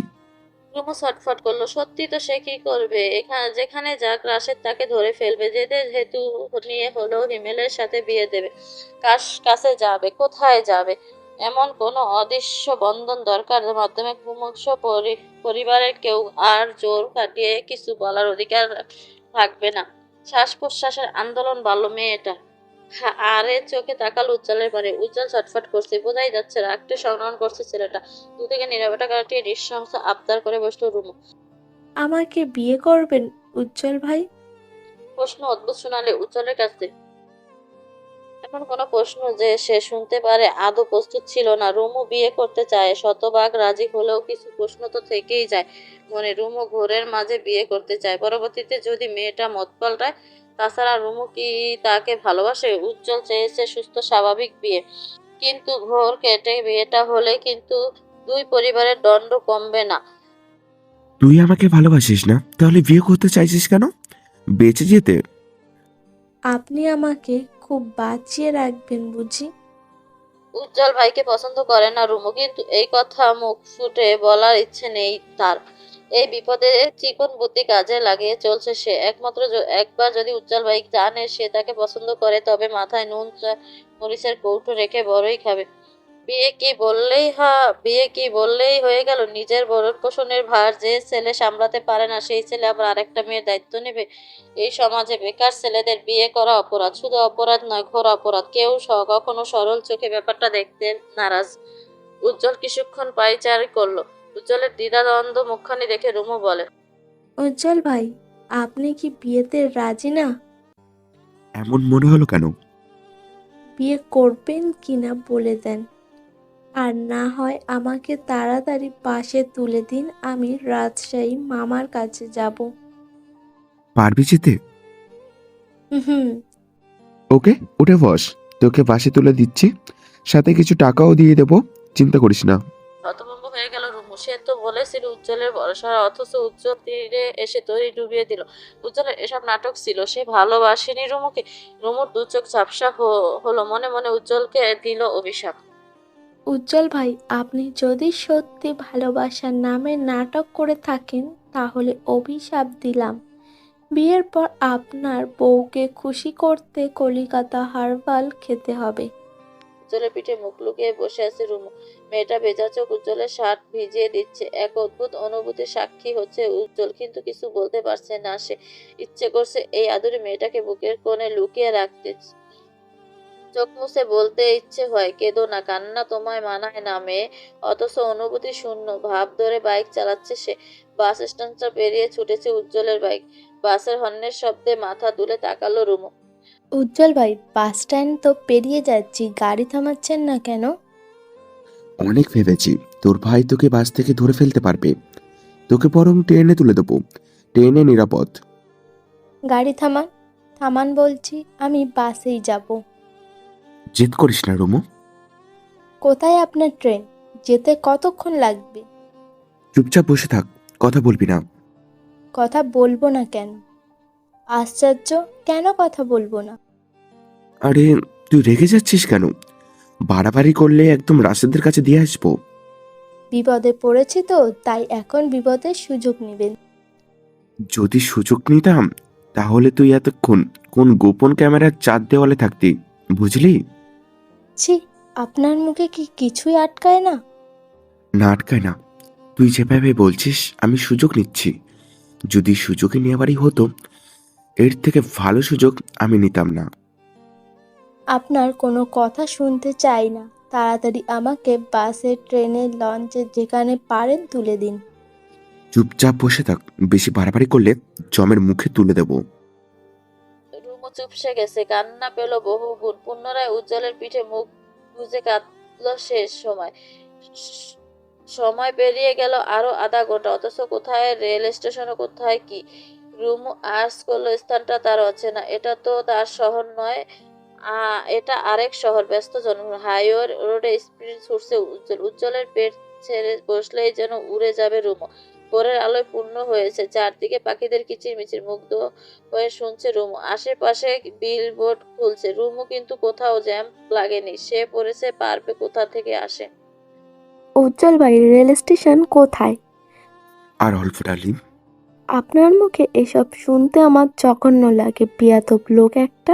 রুমু ছটফট করলো। সত্যি তো সে কি করবে? এখানে যেখানে যাক রাশেদ তাকে ধরে ফেলবে। যেতে হেতু নিয়ে হলেও হিমেলের সাথে বিয়ে দেবে। কাছে যাবে, কোথায় যাবে? এমন কোনো অদৃশ্য বন্ধন দরকার মাধ্যমে মুমূর্ষ পরিবারের কেউ আর জোর কাটিয়ে কিছু বলার অধিকার থাকবে না। শ্বাস প্রশ্বাসের আন্দোলন বাড়লো মেয়েটা। আরে চোখে তাকাল উজ্জ্বলের পানে। উজ্জ্বল ছটফট করছে, বোঝাই যাচ্ছে রাগটা সংগ্রহণ করছে ছেলেটা। দু থেকে নীরবতা কাটিয়ে নিঃশংস আবদার করে বসলো রুমু। আমাকে বিয়ে করবেন উজ্জ্বল ভাই? প্রশ্ন অদ্ভুত শোনালে উজ্জ্বলের কাছে। এমন কোনো প্রশ্ন যে সে শুনতে পারে আদৌ প্রস্তুত ছিল না। রুমু বিয়ে করতে চায়, শতভাগ রাজি হলেও কিছু প্রশ্ন তো থেকেই যায় মনে। রুমু ঘোরের মাঝে বিয়ে করতে চায়, পরবর্তীতে যদি মেয়েটা মত পাল্টায়। তাছাড়া রুমু কি তাকে ভালোবাসে? উজ্জ্বল চেয়েছে সুস্থ স্বাভাবিক বিয়ে, কিন্তু ঘোর কেটে বিয়েটা হলে কিন্তু দুই পরিবারের দণ্ড কমবে না। তুই আমাকে ভালোবাসিস না, তাহলে বিয়ে করতে চাইছিস কেন? বেঁচে যেতে। আপনি আমাকে খুব বাঁচিয়ে রাখবেন বুঝি? উজ্জ্বল ভাইকে পছন্দ করে না রুমু, কিন্তু এই কথা মুখ ফুটে বলার ইচ্ছে নেই তার। এই বিপদে চিকন বুদ্ধি কাজে লাগিয়ে চলছে সে। একমাত্র একবার যদি উজ্জ্বল ভাই জানে সে তাকে পছন্দ করে, তবে মাথায় নুন মরিচের কৌটো রেখে বড়ই খাবে। বিয়ে কি বললেই হয়ে গেল? নিজের ভরণ পোষণের ভার যে ছেলে সামলাতে পারে না, সেই ছেলে আবার আরেকটা মেয়ের দায়িত্ব নেবে? এই সমাজে বেকার ছেলেদের বিয়ে করা অপরাধ। শুধু অপরাধ নয়, ঘোর অপরাধ। কেউ কখনো সরল চোখে ব্যাপারটা দেখতে নারাজ। উজ্জ্বল কিছুক্ষণ পায়চারি করলো। উজ্জ্বলের দ্বিধাদ্বন্দ্ব মুখখানি দেখে রুমু বলে, উজ্জ্বল ভাই, আপনি কি বিয়েতে রাজি না? এমন মনে হলো কেন? বিয়ে করবেন কিনা বলে দেন, আর না হয় আমাকে তাড়াতাড়ি পাশে তুলে দিন, আমি রাজশাহী মামার কাছে যাব। পারবি যেতে? হুম। ওকে, উঠে বস, তোকে বাসে তুলে দিচ্ছি, সাথে কিছু টাকাও দিয়ে দেবো, চিন্তা করিস না। হতভম্ব হয়ে গেল রুমু। সে তো বলেছিল উজ্জ্বলের ভরসার, অথচ উজ্জ্বল তীরে এসে তৈরি ডুবিয়ে দিল। উজ্জ্বলের এসব নাটক ছিল, সে ভালোবাসেনি রুমুকে। রুমুর দু চোখ ঝাপসা হলো, মনে মনে উজ্জ্বলকে দিল অভিশাপ। উজ্জ্বল ভাই, আপনি যদি সত্যি ভালোবাসার নামে নাটক করে থাকেন তাহলে অভিশাপ দিলাম। বিয়ের পর আপনার বউকে খুশি করতে কলিকাতা হারবাল খেতে হবে। উজ্জ্বলের পিঠে মুখ লুকিয়ে বসে আছে রুমু। মেয়েটা ভেজা চোখ উজ্জ্বলের শার্ট ভিজিয়ে দিচ্ছে। এক অদ্ভুত অনুভূতির সাক্ষী হচ্ছে উজ্জ্বল, কিন্তু কিছু বলতে পারছে না সে। ইচ্ছে করছে এই আদুরে মেয়েটাকে বুকের কোণে লুকিয়ে রাখতে। চোখ মুছে বলতে ইচ্ছে হয়, কেঁদো না, কান্না তোমায় মানায় না মেয়ে। অথচ অনুভূতি শূন্য। ভাব ধরে বাইক চালাচ্ছে সে। বাস স্ট্যান্ডটা পেরিয়ে ছুটেছে উজ্জ্বলের বাইক। বাসের হর্নের শব্দে মাথা তুলে তাকালো রুমু। উজ্জ্বল ভাই, বাস স্ট্যান্ড তো পেরিয়ে যাচ্ছি, গাড়ি থামাচ্ছেন না কেন? অনেক ভেবেছি, তোর ভাই তোকে বাস থেকে ধরে ফেলতে পারবে, তোকে বরং ট্রেনে তুলে দেবো, ট্রেনে নিরাপদ। গাড়ি থামান, থামান বলছি, আমি বাসেই যাব। জেদ করিস না রুমু। কোথায় আপনার ট্রেন? যেতে কতক্ষণ লাগবে? চুপচাপ বসে থাক, কথা বলবি না। কথা বলবো না কেন? আশ্চর্য, কেন কথা বলবো না? আরে, তুই রেগে যাচ্ছিস কেন? বাড়াবাড়ি করলে একদম রাশেদের কাছে দিয়ে আসবো। বিপদে পড়েছি তো, তাই এখন বিপদের সুযোগ নেবেন। যদি সুযোগ নিতাম তাহলে তুই এতক্ষণ কোন গোপন ক্যামেরার চার দেওয়ালে থাকতি, বুঝলি? ছি, আপনার মুখে কি কিছুই আটকায় না? না, আটকায় না। তুই যেভাবে বলছিস আমি সুযোগ নিচ্ছি। যদি সুযোগে নেওয়ারই হতো, এর থেকে ভালো সুযোগ আমি নিতাম না। আপনার কোনো কথা শুনতে চাই না, তাড়াতাড়ি আমাকে বাসে, ট্রেনে, লঞ্চে যেখানে পারেন তুলে দিন। চুপচাপ বসে থাক, বেশি বাড়াবাড়ি করলে জমের মুখে তুলে দেব। রুমু চুপসে গেছে, কান্না পেল বহু গুণ। পুনরায় উজ্জ্বলের পিঠে মুখ গুজে কাঁদল শেষ সময়। সময় পেরিয়ে গেল আরো আধা ঘন্টা, অথচ কোথায় রেল স্টেশন, কোথায় কি? রুমু আর্জ করলো স্থানটা তার অচেনা। এটা তো তার শহর নয়, এটা আরেক শহর, ব্যস্ত জনগণ। হাইওয়ে রোডে স্পিড ছুটছে উজ্জ্বল। উজ্জ্বলের পেট ছেড়ে বসলেই যেন উড়ে যাবে রুমু। ভোরের আলোয় পূর্ণ হয়েছে চারদিকে, পাখিদের কিচিরমিচির। মুগ্ধ হয়ে শুনছে রুমু। আশেপাশে বিলবোর্ড খুলছে রুমু, কিন্তু কোথাও জ্যাম লাগেনি। সে পড়েছে পারবে কোথা থেকে আসে। উজ্জ্বল ভাই, রেল স্টেশন কোথায়? আর অল্প ডার্লিং। আপনার মুখে এসব শুনতে আমার জঘন্য লাগে, বেয়াদব লোক একটা।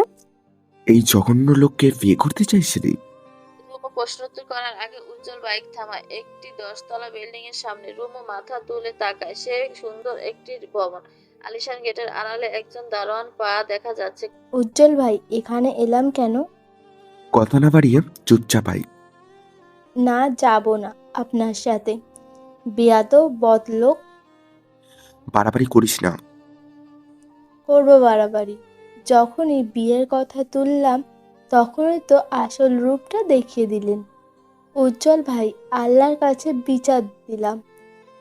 এই জঘন্য লোককে বিয়ে করতে চাইছিলি? রুমু প্রশ্নোত্তর করার আগে উজ্জ্বল বাইক থামায় একটি 10 তলা বিল্ডিং এর সামনে। রুমু মাথা তুলে তাকায়। সে সুন্দর একটি ভবন। আলিশান গেটের আড়ালে একজন দারোয়ান পা দেখা যাচ্ছে। উজ্জ্বল ভাই, এখানে এলাম কেন? কথা না বাড়িয়ে চুপচাপ আই। না, যাব না আপনার সাথে, বেয়াদব বদলোক। বাড়াবাড়ি করিস না। করবো বাড়াবাড়ি? যখনই বিয়ের কথা তুললাম তখনই তো আসল রূপটা দেখিয়ে দিলেন। উজ্জ্বল ভাই, আল্লাহর কাছে বিচার দিলাম,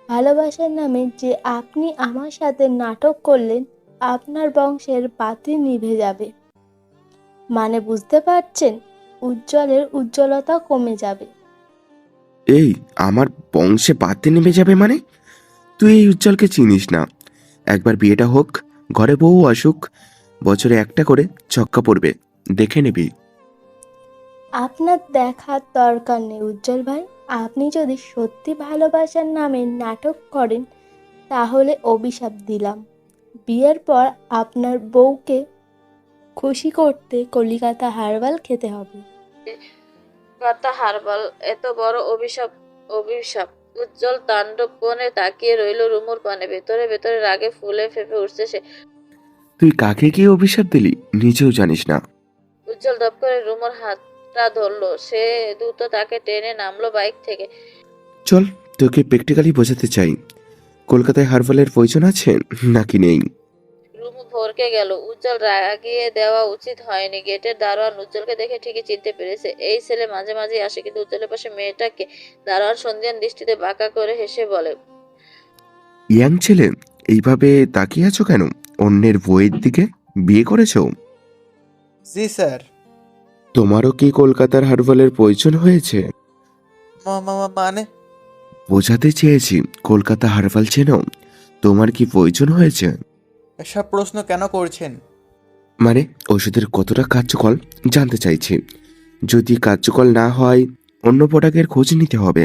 ভালোবাসার নামে যে আপনি আমার সাথে নাটক করলেন, আপনার বংশের বাতি নিভে যাবে। মানে বুঝতে পারছেন? উজ্জ্বলের উজ্জ্বলতা কমে যাবে। এই, আমার বংশে বাতে নেমে যাবে মানে? তুই এই উজ্জ্বলকে চিনিস না। একবার বিয়েটা হোক, ঘরে বউ আসুক, বছরে একটা করে ছক্কা পড়বে, দেখে নিবি। আপনার দেখার দরকার নেই উজ্জ্বল ভাই। আপনি যদি সত্যি ভালোবাসার নামে নাটক করেন তাহলে অভিশাপ দিলাম, বিয়ের পর আপনার বউকে খুশি করতে কলিকাতা হারবাল খেতে হবে। কথা হারবাল, এত বড় অভিশাপ? অভিশাপ! উজ্জ্বল তাণ্ডব বনে তাকিয়ে রইল রুমুর পানে। ভেতরে ভেতরে রাগে ফুলে ফেপে উঠছে সে। তুই কাকে কি অভিশাপ দিলি নিজেও জানিস না। উজ্জ্বল দপ করে রুমুর হাতটা ধরলো। সে দ্রুত তাকে টেনে নামলো বাইক থেকে। চল, তোকে প্র্যাকটিক্যালি বোঝাতে চাই কলকাতায় হারবালের প্রয়োজন আছে নাকি নেই। রুমু ভরকে গেল। উজ্জ্বল রাগিয়ে দেওয়া উচিত হয়নি। গেটের দারোয়ান উজ্জ্বলকে দেখে ঠিকই চিনতে পেরেছে। এই ছেলে মাঝে মাঝে আসে, কিন্তু উজ্জ্বলের পাশে মেয়েটাকে দারোয়ান সন্ধিয়ান দৃষ্টিতে বাঁকা করে হেসে বলে, ইয়াং ছেলে, এইভাবে তাকিয়ে আছো কেন? অন্যের বইয়ের দিকে বিয়ে করেছো? জি স্যার। তোমারও কি কলকাতার হারবালের প্রয়োজন হয়েছে? মানে? বোঝাতে চেয়েছি, কলকাতা হারবাল চেনো? তোমার কি প্রয়োজন হয়েছে? এসব প্রশ্ন কেন করছেন? মানে ওষুধের কতটা কার্যকর জানতে চাইছি। যদি কার্যকর না হয় অন্য প্রোডাক্টের খোঁজ নিতে হবে।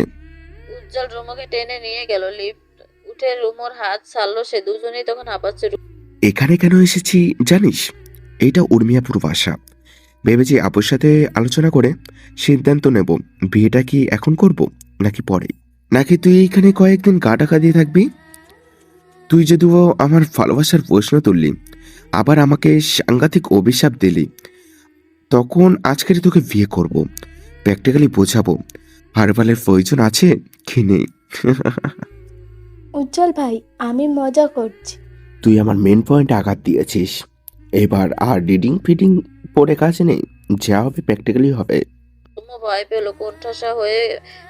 উজ্জ্বল রুমুকে টেনে নিয়ে গেল। লিফট উঠে রুমুর হাত ছাড়লো সে। দুজনেই তখন হাঁপাচ্ছে। এখানে কেন এসেছি জানিস? এইটা উর্মিয়াপুর বাসা। ভেবেছি আপুর সাথে আলোচনা করে সিদ্ধান্ত নেব বিয়েটা কি এখন করব নাকি পরে। নাকি তুই এইখানে কয়েকদিন গা টাকা দিয়ে থাকবি? তুই যদিও আমার ভালোবাসার প্রশ্ন তুললি, আবার আমাকে সাংঘাতিক অভিশাপ দিলি, তখন আজকের তোকে বিয়ে করব, প্র্যাকটিক্যালি বোঝাবো হারবালের প্রয়োজন আছে কি নেই। উজ্জ্বল ভাই, আমি মজা করছি। তুই আমার মেন পয়েন্টে আঘাত দিয়েছিস। এবার আর রিডিং ফিডিং পড়ে কাজ নেই, যা হবে প্র্যাকটিক্যালি হবে। রুমু ভয় পেল। কোণঠাসা হয়ে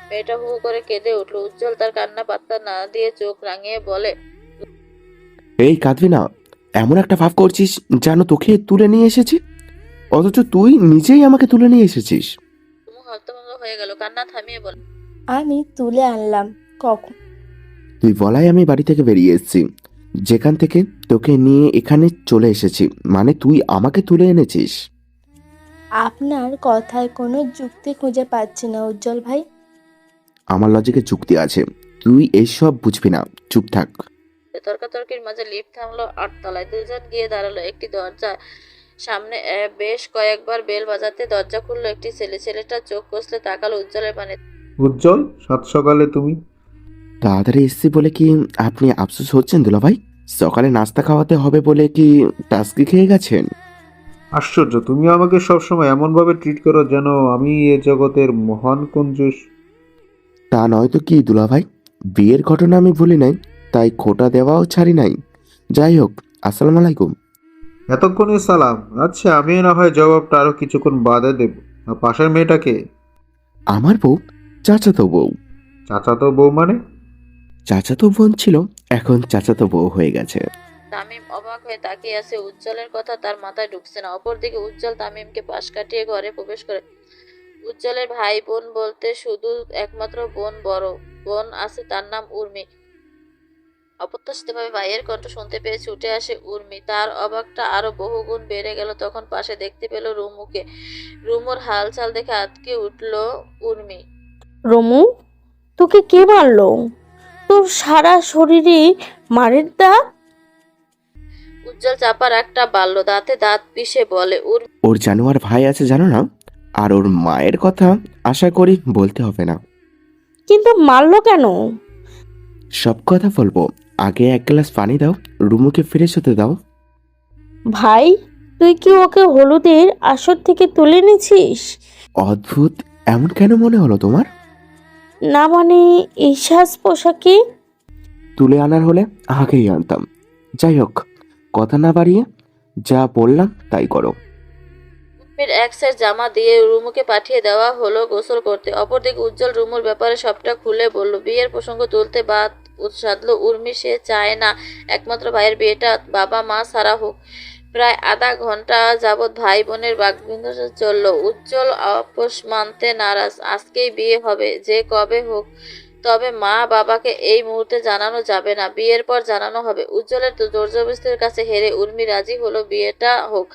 মেয়েটা হু হু করে কেঁদে উঠলো। উজ্জ্বল তার কান্না পাত্তা না দিয়ে চোখ রাঙিয়ে বলে, এই কাঁদবি না, এমন একটা ভাব করছিস যেন তোকে তুলে নিয়ে এসেছি, অথচ তুই নিজেই আমাকে তুলে নিয়ে এসেছিস। রুমু হতভম্ব হয়ে গেল। কান্না থামিয়ে বলে, আমি তুলে আনলাম কখন? তুই বলাই আমি বাড়ি থেকে বেরিয়ে এসেছি, যেখান থেকে তোকে নিয়ে এখানে চলে এসেছি, মানে তুই আমাকে তুলে এনেছিস। আপনার কথায় কোনো যুক্তি খুঁজে পাচ্ছি না উজ্জ্বল ভাই। আমার লজিকে যুক্তি আছে, তুই এইসব বুঝবি না, চুপ থাক। তর্কাতর্কির মাঝে লিফট থামলো 8 তলায়। দুজন গিয়ে দাঁড়ালো একটি দরজা সামনে। বেশ কয়েকবার বেল বাজাতে দরজা খুললো একটি ছেলে। ছেলেটা চোখ কষলে তাকালো উজ্জ্বলের পানে। উজ্জ্বল, সাত সকালে তুমি? তাড়াতাড়ি এসছি বলে কি আপনি আফসোস হচ্ছেন দুলাভাই? সকালে নাস্তা খাওয়াতে হবে বলে কি টাস্কি খেয়ে গেছেন? আশ্চর্য, তুমি আমাকে সবসময় এমনভাবে ট্রিট করো যেন আমি এ জগতের মহান কঞ্জুস। তা নয় তো কি দুলাভাই, বিয়ের ঘটনা আমি ভুলি নাই, তাই খোটা দেওয়াও ছাড়ি নাই। যাই হোক, আসসালামু আলাইকুম। এতক্ষণে সালাম? আচ্ছা, আমি না হয় জবাবটা আরো কিছুক্ষণ বাদে দেব। আর পাশের মেয়েটাকে? আমার বউ, চাচাতো বউ। চাচাতো বউ মানে? চাচাতো বোন ছিল, এখন চাচাতো বউ হয়ে গেছে। তামিম অবাক হয়ে তাকিয়ে আছে। উজ্জ্বলের কথা তার মাথায় ঢুকছে না। অপরদিকে উজ্জ্বল তামিমকে পাশ কাটিয়ে ঘরে প্রবেশ করে। উজ্জ্বলের ভাই বোন বলতে শুধু একমাত্র বোন, বড় বোন আছে, তার নাম উর্মি। অপ্রত্যাশিতভাবে ভাইয়ের কণ্ঠ শুনতে পেয়ে ছুটে আসে উর্মি। তার অবাকটা আরো বহুগুণ বেড়ে গেল তখন পাশে দেখতে পেল রুমুকে। রুমুর হালচাল দেখে আঁতকে উঠল উর্মি। রমু, তোকে কে মারলো? তোর সারা শরীরে মারের দাগ। উজ্জ্বল চাপার একটা বাড়ল। দাঁতে দাঁত পিষে বলে, ওর জানোয়ার ভাই আছে জানো না? আর ওর মায়ের কথা আশা করি বলতে হবে না। কিন্তু মারলো কেন? সব কথা বলবো, আগে এক গ্লাস পানি দাও, রুমুকে ফ্রেশ হতে দাও। ভাই, তুই কি ওকে হলুদের আসর থেকে তুলে নিছিস? অদ্ভুত, এমন কেন মনে হলো তোমার? না মানে এই সাজ পোশাকে? তুলে আনার হলে আগেই আনতাম। যাই হোক, কথা না বাড়িয়ে যা বললাম তাই করো। উর্মির এক সেট জামা দিয়ে রুমুকে পাঠিয়ে দেওয়া হলো গোসল করতে। অপরদিকে উজ্জ্বল রুমুর ব্যাপারে সবটা খুলে বলল। বিয়ের প্রসঙ্গ তুলতে বাদ সাধলো উর্মি। সে চায় না একমাত্র ভাইয়ের বিয়েটা বাবা মা ছাড়া হোক। প্রায় আধা ঘন্টা যাবৎ ভাই বোনের বাকবিতণ্ডা চলল। উজ্জ্বল আপোষ মানতে নারাজ। আজকেই বিয়ে হবে, যে কবে হোক, তবে মা বাবাকে এই মুহূর্তে জানানো যাবে না, বিয়ের পর জানানো হবে। উজ্জ্বলের জোরজবরদস্তির কাছে হেরে উর্মি রাজি হলো বিয়েটা হোক।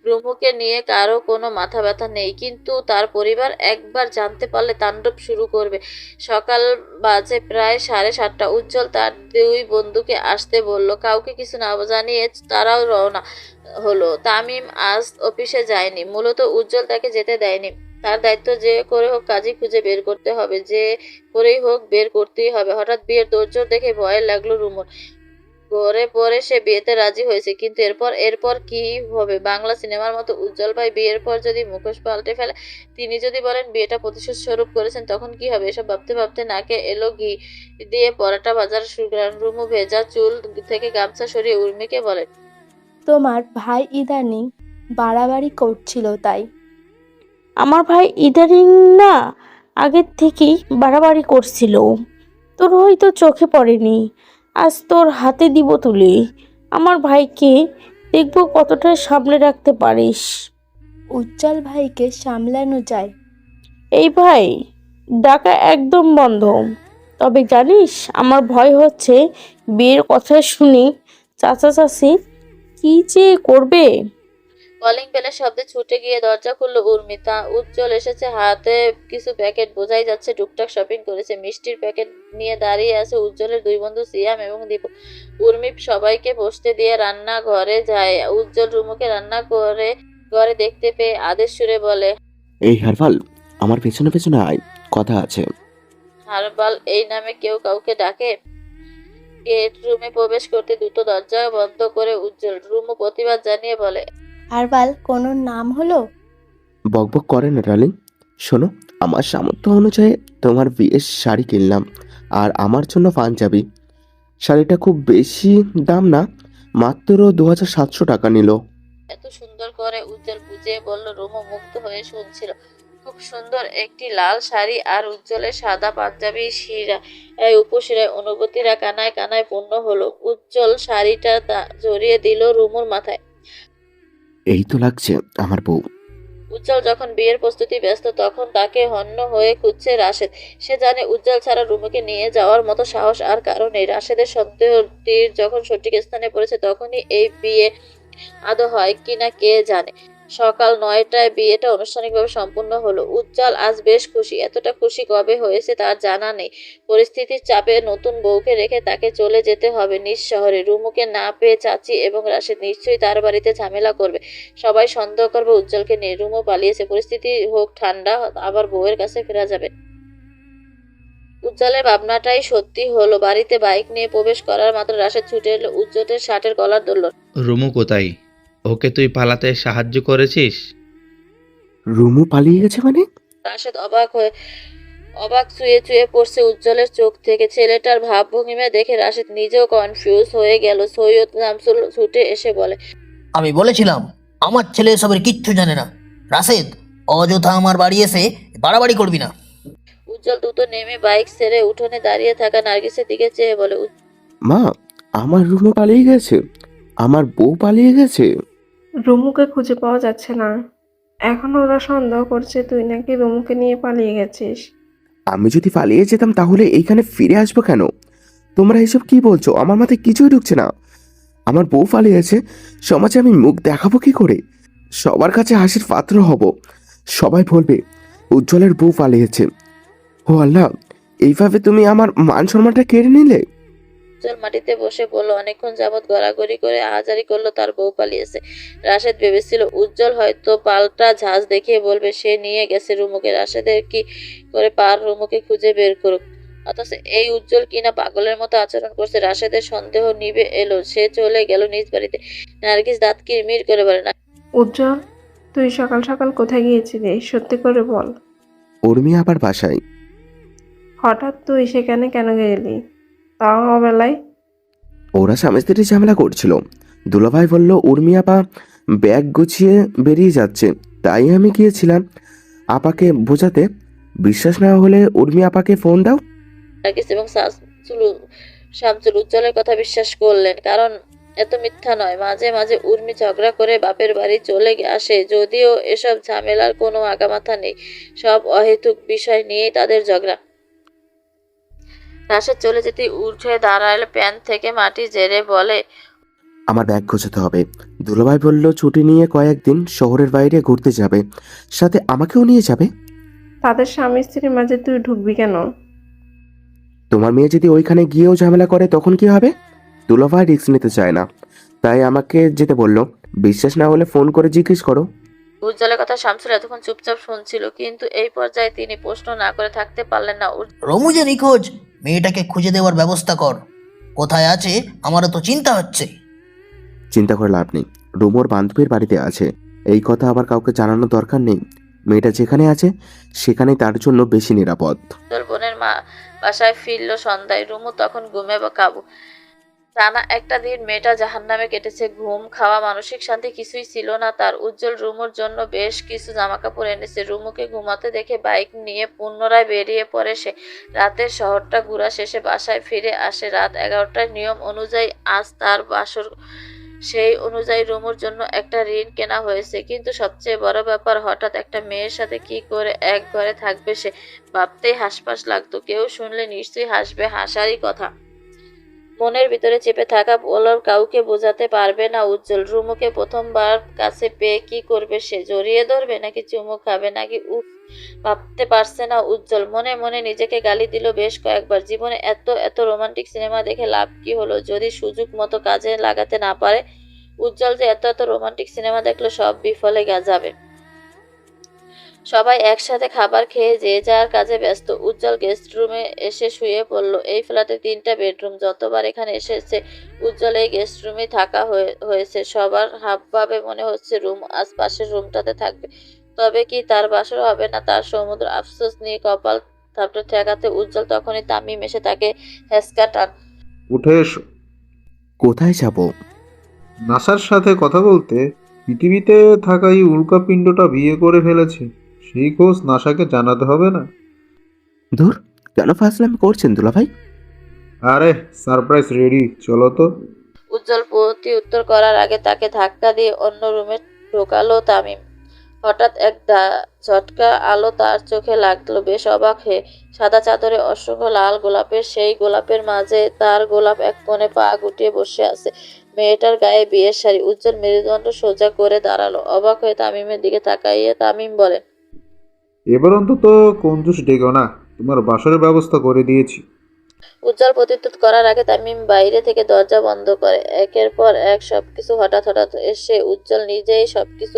রুমুকে নিয়ে কারো কোনো মাথা ব্যথা নেই, কিন্তু তার পরিবার একবার জানতে পারলে তাণ্ডব শুরু করবে। সকাল বাজে প্রায় 7:30। উজ্জ্বল তার দুই বন্ধুকে আসতে বলল, কাউকে কিছু না জানিয়ে তারাও রওনা হলো। তামিম আজ অফিসে যায়নি, মূলত উজ্জ্বল তাকে যেতে দেয়নি। তার দায়িত্ব যে করে হোক কাজই খুঁজে বের করতে হবে, যে করেই হোক বের করতেই হবে। হঠাৎ বিয়ের তোড়জোড় দেখে ভয় লাগলো রুমুর। ঘরে পরে সে বিয়েতে রাজি হয়েছে, কিন্তু এরপর কি হবে? বাংলা সিনেমার মতো উজ্জ্বল ভাই বিয়ের পর যদি মুখোশ পাল্টে ফেলে, তিনি যদি বলেন বিয়েটা প্রতিশোধ স্বরূপ করেছেন, তখন কি হবে? এসব ভাবতে ভাবতে নাকে এলো ঘি দিয়ে পরাটা বাজার শুরু। রুমু ভেজা চুল থেকে গামছা সরিয়ে উর্মিকে বলে, তোমার ভাই ইদানিং বাড়াবাড়ি করছিল তাই। আমার ভাই ইদানিং না, আগের থেকেই বাড়াবাড়ি করছিল। তোর হয়তো চোখে পড়েনি, আজ তোর হাতে দিব তুলে। আমার ভাইকে দেখবো কতটা সামলে রাখতে পারিস। উজ্জ্বল ভাইকে সামলানো যায়। এই ভাই ডাকা একদম বন্ধ। তবে জানিস, আমার ভয় হচ্ছে বিয়ের কথা শুনি চাচা চাচি কি যে করবে। কলিং বেলের শব্দে ছুটে গিয়ে দরজা খুললো উর্মি। তা উজ্জ্বল এসেছে, হাতে কিছু প্যাকেট, বোঝাই যাচ্ছে টুকটাক শপিং করেছে। মিষ্টির প্যাকেট নিয়ে দাঁড়িয়ে আছে উজ্জ্বলের দুই বন্ধু সিয়াম এবং দীপু। উর্মি সবাইকে বসতে দিয়ে রান্নাঘরে যায়। উজ্জ্বল রুমুকে রান্না করে ঘরে দেখতে পেয়ে আদেশ সুরে বলে, এই হারফাল, আমার পেছনে পেছনে আয়, কথা আছে। হারবাল এই নামে কেউ কাউকে ডাকে? গেট রুমে প্রবেশ করতে দ্রুত দরজা বন্ধ করে উজ্জ্বল। রুমু প্রতিবাদ জানিয়ে বলে, আরবাল কোনো নাম হলো? বকবক করে না ডার্লিং। শোনো, আমার সামর্থ্য অনুযায়ী তোমার বিয়ের শাড়ি কিনলাম, আর আমার জন্য পাঞ্জাবি। শাড়িটা খুব বেশি দাম না, মাত্র 2700 টাকা নিল। এত সুন্দর করে উজ্জ্বল বুঝিয়ে বলল। রুমু মুগ্ধ হয়ে শুনছিল। খুব সুন্দর একটি লাল শাড়ি আর উজ্জ্বলের সাদা পাঞ্জাবি উপশিরায় অনুভূতিরা কানায় কানায় পূর্ণ হলো। উজ্জ্বল শাড়িটা জড়িয়ে দিল রুমুর মাথায়। এই তো লাগছে আমার বউ। উজ্জ্বল যখন বিয়ের প্রস্তুতি ব্যস্ত, তখন তাকে হন্য হয়ে খুঁজছে রাশেদ। সে জানে উজ্জ্বল ছাড়া রুমুকে নিয়ে যাওয়ার মতো সাহস আর কারো নেই। রাশেদের সন্দেহ তীর যখন সঠিক স্থানে পড়েছে, তখনই এই বিয়ে আদৌ হয় কিনা কে জানে। সকাল 9টায় বিয়েটা আনুষ্ঠানিকভাবে সম্পূর্ণ হলো। উজ্জ্বল আজ বেশ খুশি। এতটা খুশি কবে হয়েছে তার জানা নেই। পরিস্থিতির চাপে নতুন বউকে রেখে তাকে চলে যেতে হবে নিজ শহরে। রুমুকে না পেয়ে চাচি এবং রাশেদ নিশ্চয়ই তার বাড়িতে ঝামেলা করবে। সবাই সন্দেহ করবে উজ্জ্বলকে নিয়ে। রুমু পালিয়েছে, পরিস্থিতি হোক ঠান্ডা, আবার বউয়ের কাছে ফেরা যাবে। উজ্জ্বলের ভাবনাটাই সত্যি হলো। বাড়িতে বাইক নিয়ে প্রবেশ করার মাত্র রাশেদ ছুটে এলো, উজ্জ্বলের শার্টের কলার ধরল। রুমু কোথায়? ওকে তুই পালাতে সাহায্য করেছিস? রুমু পালিয়ে গেছে মানে? রাশেদ অবাক চুয়ে চুয়ে পড়ছে উজ্জ্বলের চোখ থেকে। ছেলেটার ভাবভঙ্গিমা দেখে রাশেদ নিজেও কনফিউজ হয়ে গেল। সৈয়দ শামসুল ছুটে এসে বলে, আমি বলেছিলাম আমার ছেলে এসবের কিচ্ছু জানে না। রাশেদ, অযথা আমার বাড়ি এসে বাড়াবাড়ি করবি না। উজ্জ্বল দ্রুত নেমে বাইক ছেড়ে উঠোনে দাঁড়িয়ে থাকা নার্গিসের দিকে চেয়ে বলে, মা, আমার রুমু পালিয়ে গেছে, আমার বউ পালিয়ে গেছে। রুমুকে খুঁজে পাওয়া যাচ্ছে না। এখন ওরা সন্দেহ করছে তুই নাকি রুমুকে নিয়ে পালিয়ে গেছিস। আমি যদি পালিয়ে যেতাম তাহলে এইখানে ফিরে আসবো কেন? তোমরা এসব কি বলছো? আমার মাথায় কিছুই ঢুকছে না। আমার বউ পালিয়েছে, সমাজে আমি মুখ দেখাবো কি করে? সবার কাছে হাসির পাত্র হব। সবাই বলবে উজ্জ্বলের বউ পালিয়েছে। ও আল্লাহ, এইভাবে তুমি আমার মান সম্মানটা কেড়ে নিলে। উজ্জ্বল মাটিতে বসে বলল, অনেকক্ষণ যাবৎ গড়াগড়ি করে আহাজারি করলো তার বউ পালিয়েছে। রাশেদ ভেবেছিল উজ্জ্বল হয়তো পাল্টা ঝাঁজ দেখিয়ে বলবে সে নিয়ে গেছে রুমুকে। রাশেদের কি করে পার রুমুকে খুঁজে বের করুক, অথচ এই উজ্জ্বল কিনা পাগলের মতো আচরণ করছে। রাশেদের সন্দেহ নিভে এলো। সে চলে গেল নিজ বাড়িতে। নার্গিস দাঁত কিরমির করে বলে, না উজ্জ্বল, তুই সকাল সকাল কোথায় গিয়েছিলি? সত্যি করে বল। উর্মি আবার বাসায়। হঠাৎ তুই সেখানে কেন গেলি, তাও অবেলায়? ওরা স্বামী স্ত্রী ঝামেলা করছিল। দুলাভাই বলল উর্মি আপা ব্যাগ গুছিয়ে বেরিয়ে যাচ্ছে, তাই আমি গিয়েছিলাম আপাকে বোঝাতে। বিশ্বাস না হলে উর্মি আপাকে ফোন দাও। নার্গিস এবং শামসুল উজ্জ্বলের কথা বিশ্বাস করলেন, কারণ এত মিথ্যা নয়। মাঝে মাঝে উর্মি ঝগড়া করে বাপের বাড়ি চলে আসে, যদিও এসব ঝামেলার কোনো আগামাথা নেই। সব অহেতুক বিষয় নিয়েই তাদের ঝগড়া। রাশেদ চলে যেতে উঠে দাঁড়ালে প্যান থেকে মাটি ঝেড়ে বলে, আমার ব্যাগ গোছাতে হবে। দুলাভাই বলল ছুটি নিয়ে কয়েকদিন শহরের বাইরে ঘুরতে যাবে, সাথে আমাকেও নিয়ে যাবে। তাদের স্বামী স্ত্রীর মাঝে তুই ঢুকবি কেন? তোমার মেয়ে যদি ওইখানে গিয়েও ঝামেলা করে তখন কি হবে? দুলাভাই রিস্ক নিতে চায় না, তাই আমাকে যেতে বললো। বিশ্বাস না হলে ফোন করে জিজ্ঞেস করো। উজ্জ্বলের কথা শামসুল এতক্ষণ চুপচাপ শুনছিল, কিন্তু এই পর্যায়ে তিনি প্রশ্ন না করে থাকতে পারলেন না। রমু যে নিখোঁজ, মেয়েটাকে খুঁজে দেওয়ার ব্যবস্থা কর। কোথায় আছে আমারও তো চিন্তা হচ্ছে। চিন্তা করে লাভ নেই, রুমোর বান্ধবীর বাড়িতে আছে। এই কথা আবার কাউকে জানানোর দরকার নেই। মেয়েটা যেখানে আছে সেখানে তার জন্য বেশি নিরাপদ। উজ্জ্বল বোনের মা বাসায় ফিরল সন্ধ্যায়। রুমু তখন ঘুমে বা কাবু। টানা একটা দিন মেয়েটা জাহান্নামে কেটেছে। ঘুম, খাওয়া, মানসিক শান্তি কিছুই ছিল না তার। উজ্জ্বল রুমুর জন্য বেশ কিছু জামাকাপড় এনেছে। রুমুকে ঘুমাতে দেখে বাইক নিয়ে পুনরায় বেরিয়ে পড়ে সে। রাতের শহরটা ঘোরা শেষে বাসায় ফিরে আসে রাত 11টায়। নিয়ম অনুযায়ী আজ তার বাসর। সেই অনুযায়ী রুমুর জন্য একটা ঋণ কেনা হয়েছে, কিন্তু সবচেয়ে বড় ব্যাপার, হঠাৎ একটা মেয়ের সাথে কি করে এক ঘরে থাকবে সে। ভাবতেই হাসপাস লাগতো। কেউ শুনলে নিশ্চয়ই হাসবে, হাসারই কথা। মনের ভিতরে চেপে থাকা বলার কাউকে বোঝাতে পারবে না উজ্জ্বল। রুমুকে প্রথমবার কাছে পেয়ে কি করবে সে? জড়িয়ে ধরবে, নাকি চুমু খাবে, নাকি উফ? ভাবতে পারছে না উজ্জ্বল। মনে মনে নিজেকে গালি দিল বেশ কয়েকবার। জীবনে এত এত রোমান্টিক সিনেমা দেখে লাভ কি হলো যদি সুযোগ মতো কাজে লাগাতে না পারে? উজ্জ্বল যে এত এত রোমান্টিক সিনেমা দেখলো সব বিফলে যাবে। সবাই একসাথে খাবার খেয়ে যে যার কাজে ব্যস্ত। উজ্জ্বল গেস্ট রুমে এসে শুয়ে পড়ল। এই ফ্ল্যাটে 3টা বেডরুম। যতবার এখানে এসেছে উজ্জ্বল এই গেস্ট রুমে থাকা হয়েছে। সবার হাবভাবে মনে হচ্ছে রুম আজ পাশের রুমটাতে থাকবে। তবে কি তার বাসর হবে না? তার সমুদ্র আফসোস নিয়ে কপাল থাপড়ে ঠেকাতে উজ্জ্বল তখনই তামিম এসে তাকে হেসকা টান। উঠে এসো। কোথায় যাব? নাসার সাথে কথা বলতে। পৃথিবীতে থাকা এই উল্কাপিণ্ডটা বিয়ে করে ফেলেছে, সেই খোঁজ নাসাকে জানাতে হবে না? ধুর, কেন ফাজলামি করছেন দুলাভাই? আরে সারপ্রাইজ রেডি, চলো তো। উজ্জ্বল প্রতি উত্তর করার আগে তাকে ধাক্কা দিয়ে অন্য রুমে ঢোকালো তামিম। হঠাৎ এক ঝটকা আলো তার চোখে লাগলো। বেশ অবাক হয়ে। সাদা চাদরে অসংখ্য লাল গোলাপের, সেই গোলাপের মাঝে তার গোলাপ এক কোণে পা গুটিয়ে বসে আছে। মেয়েটার গায়ে বিয়ের শাড়ি। উজ্জ্বল মেরুদণ্ড সোজা করে দাঁড়ালো। অবাক হয়ে তামিমের দিকে তাকাইয়ে তামিম বলে, এবার অন্তত কঞ্জুস ডেকো না, তোমার বাসরের ব্যবস্থা করে দিয়েছি। উজ্জ্বল প্রত্যুত্তর করার আগে তামিম বাইরে থেকে দরজা বন্ধ করে। একের পর এক সবকিছু হঠাৎ হঠাৎ এসে উজ্জ্বল নিজেই সবকিছু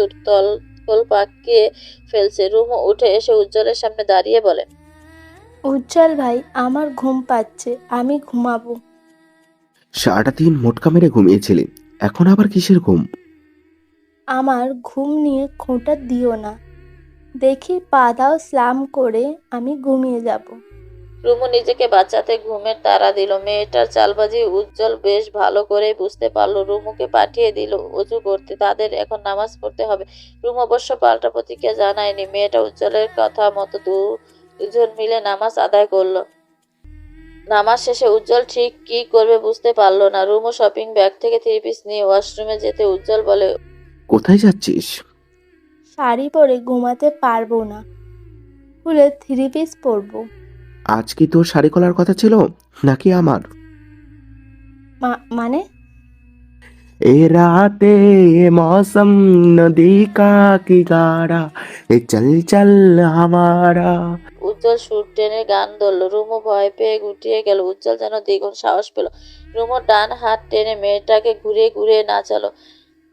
পাকিয়ে ফেলছে। রুমও উঠে এসে উজ্জ্বলের সামনে দাঁড়িয়ে বলে, উজ্জ্বল ভাই, আমার ঘুম পাচ্ছে, আমি ঘুমাবো। সারাটা দিন মোটকা মেরে ঘুমিয়েছিলি, এখন আবার কিসের ঘুম? আমার ঘুম নিয়ে খোঁটা দিও না। দেখি পা দাও, স্লাম করে আমি ঘুমিয়ে যাব। রুমু নিজেকে বাঁচাতে ঘুমের তাড়া দিল। মেয়েটার চালবাজি উজ্জ্বল বেশ ভালো করেই বুঝতে পারলো। রুমুকে পাঠিয়ে দিল অজু করতে। তাদের এখন নামাজ পড়তে হবে। রুমু অবশ্য পাল্টা প্রতিক্রিয়া জানায়নি। মেয়েটা উজ্জ্বলের কথা মতো দুজন মিলে নামাজ আদায় করলো। নামাজ শেষে উজ্জ্বল ঠিক কি করবে বুঝতে পারলো না। রুমু শপিং ব্যাগ থেকে 3 পিস নিয়ে ওয়াশরুমে যেতে উজ্জ্বল বলে, কোথায় যাচ্ছিস? শাড়ি পরে ঘুমাতে পারবো না, খুলে 3 পিস পরবো। আজ কি তোর শাড়ি খোলার কথা ছিল নাকি আমার? মানে? ए राते ये मौसम नदी का किनारा ए चल चल हमारा। উজ্জ্বল সুর টেনে গান ধরল। রুমু ভয় পেয়ে গুটিয়ে গেল। উজ্জ্বল যেন দ্বিগুণ সাহস পেল। রুমু ডান হাত টেনে মেয়েটাকে ঘুরিয়ে ঘুরিয়ে নাচালো।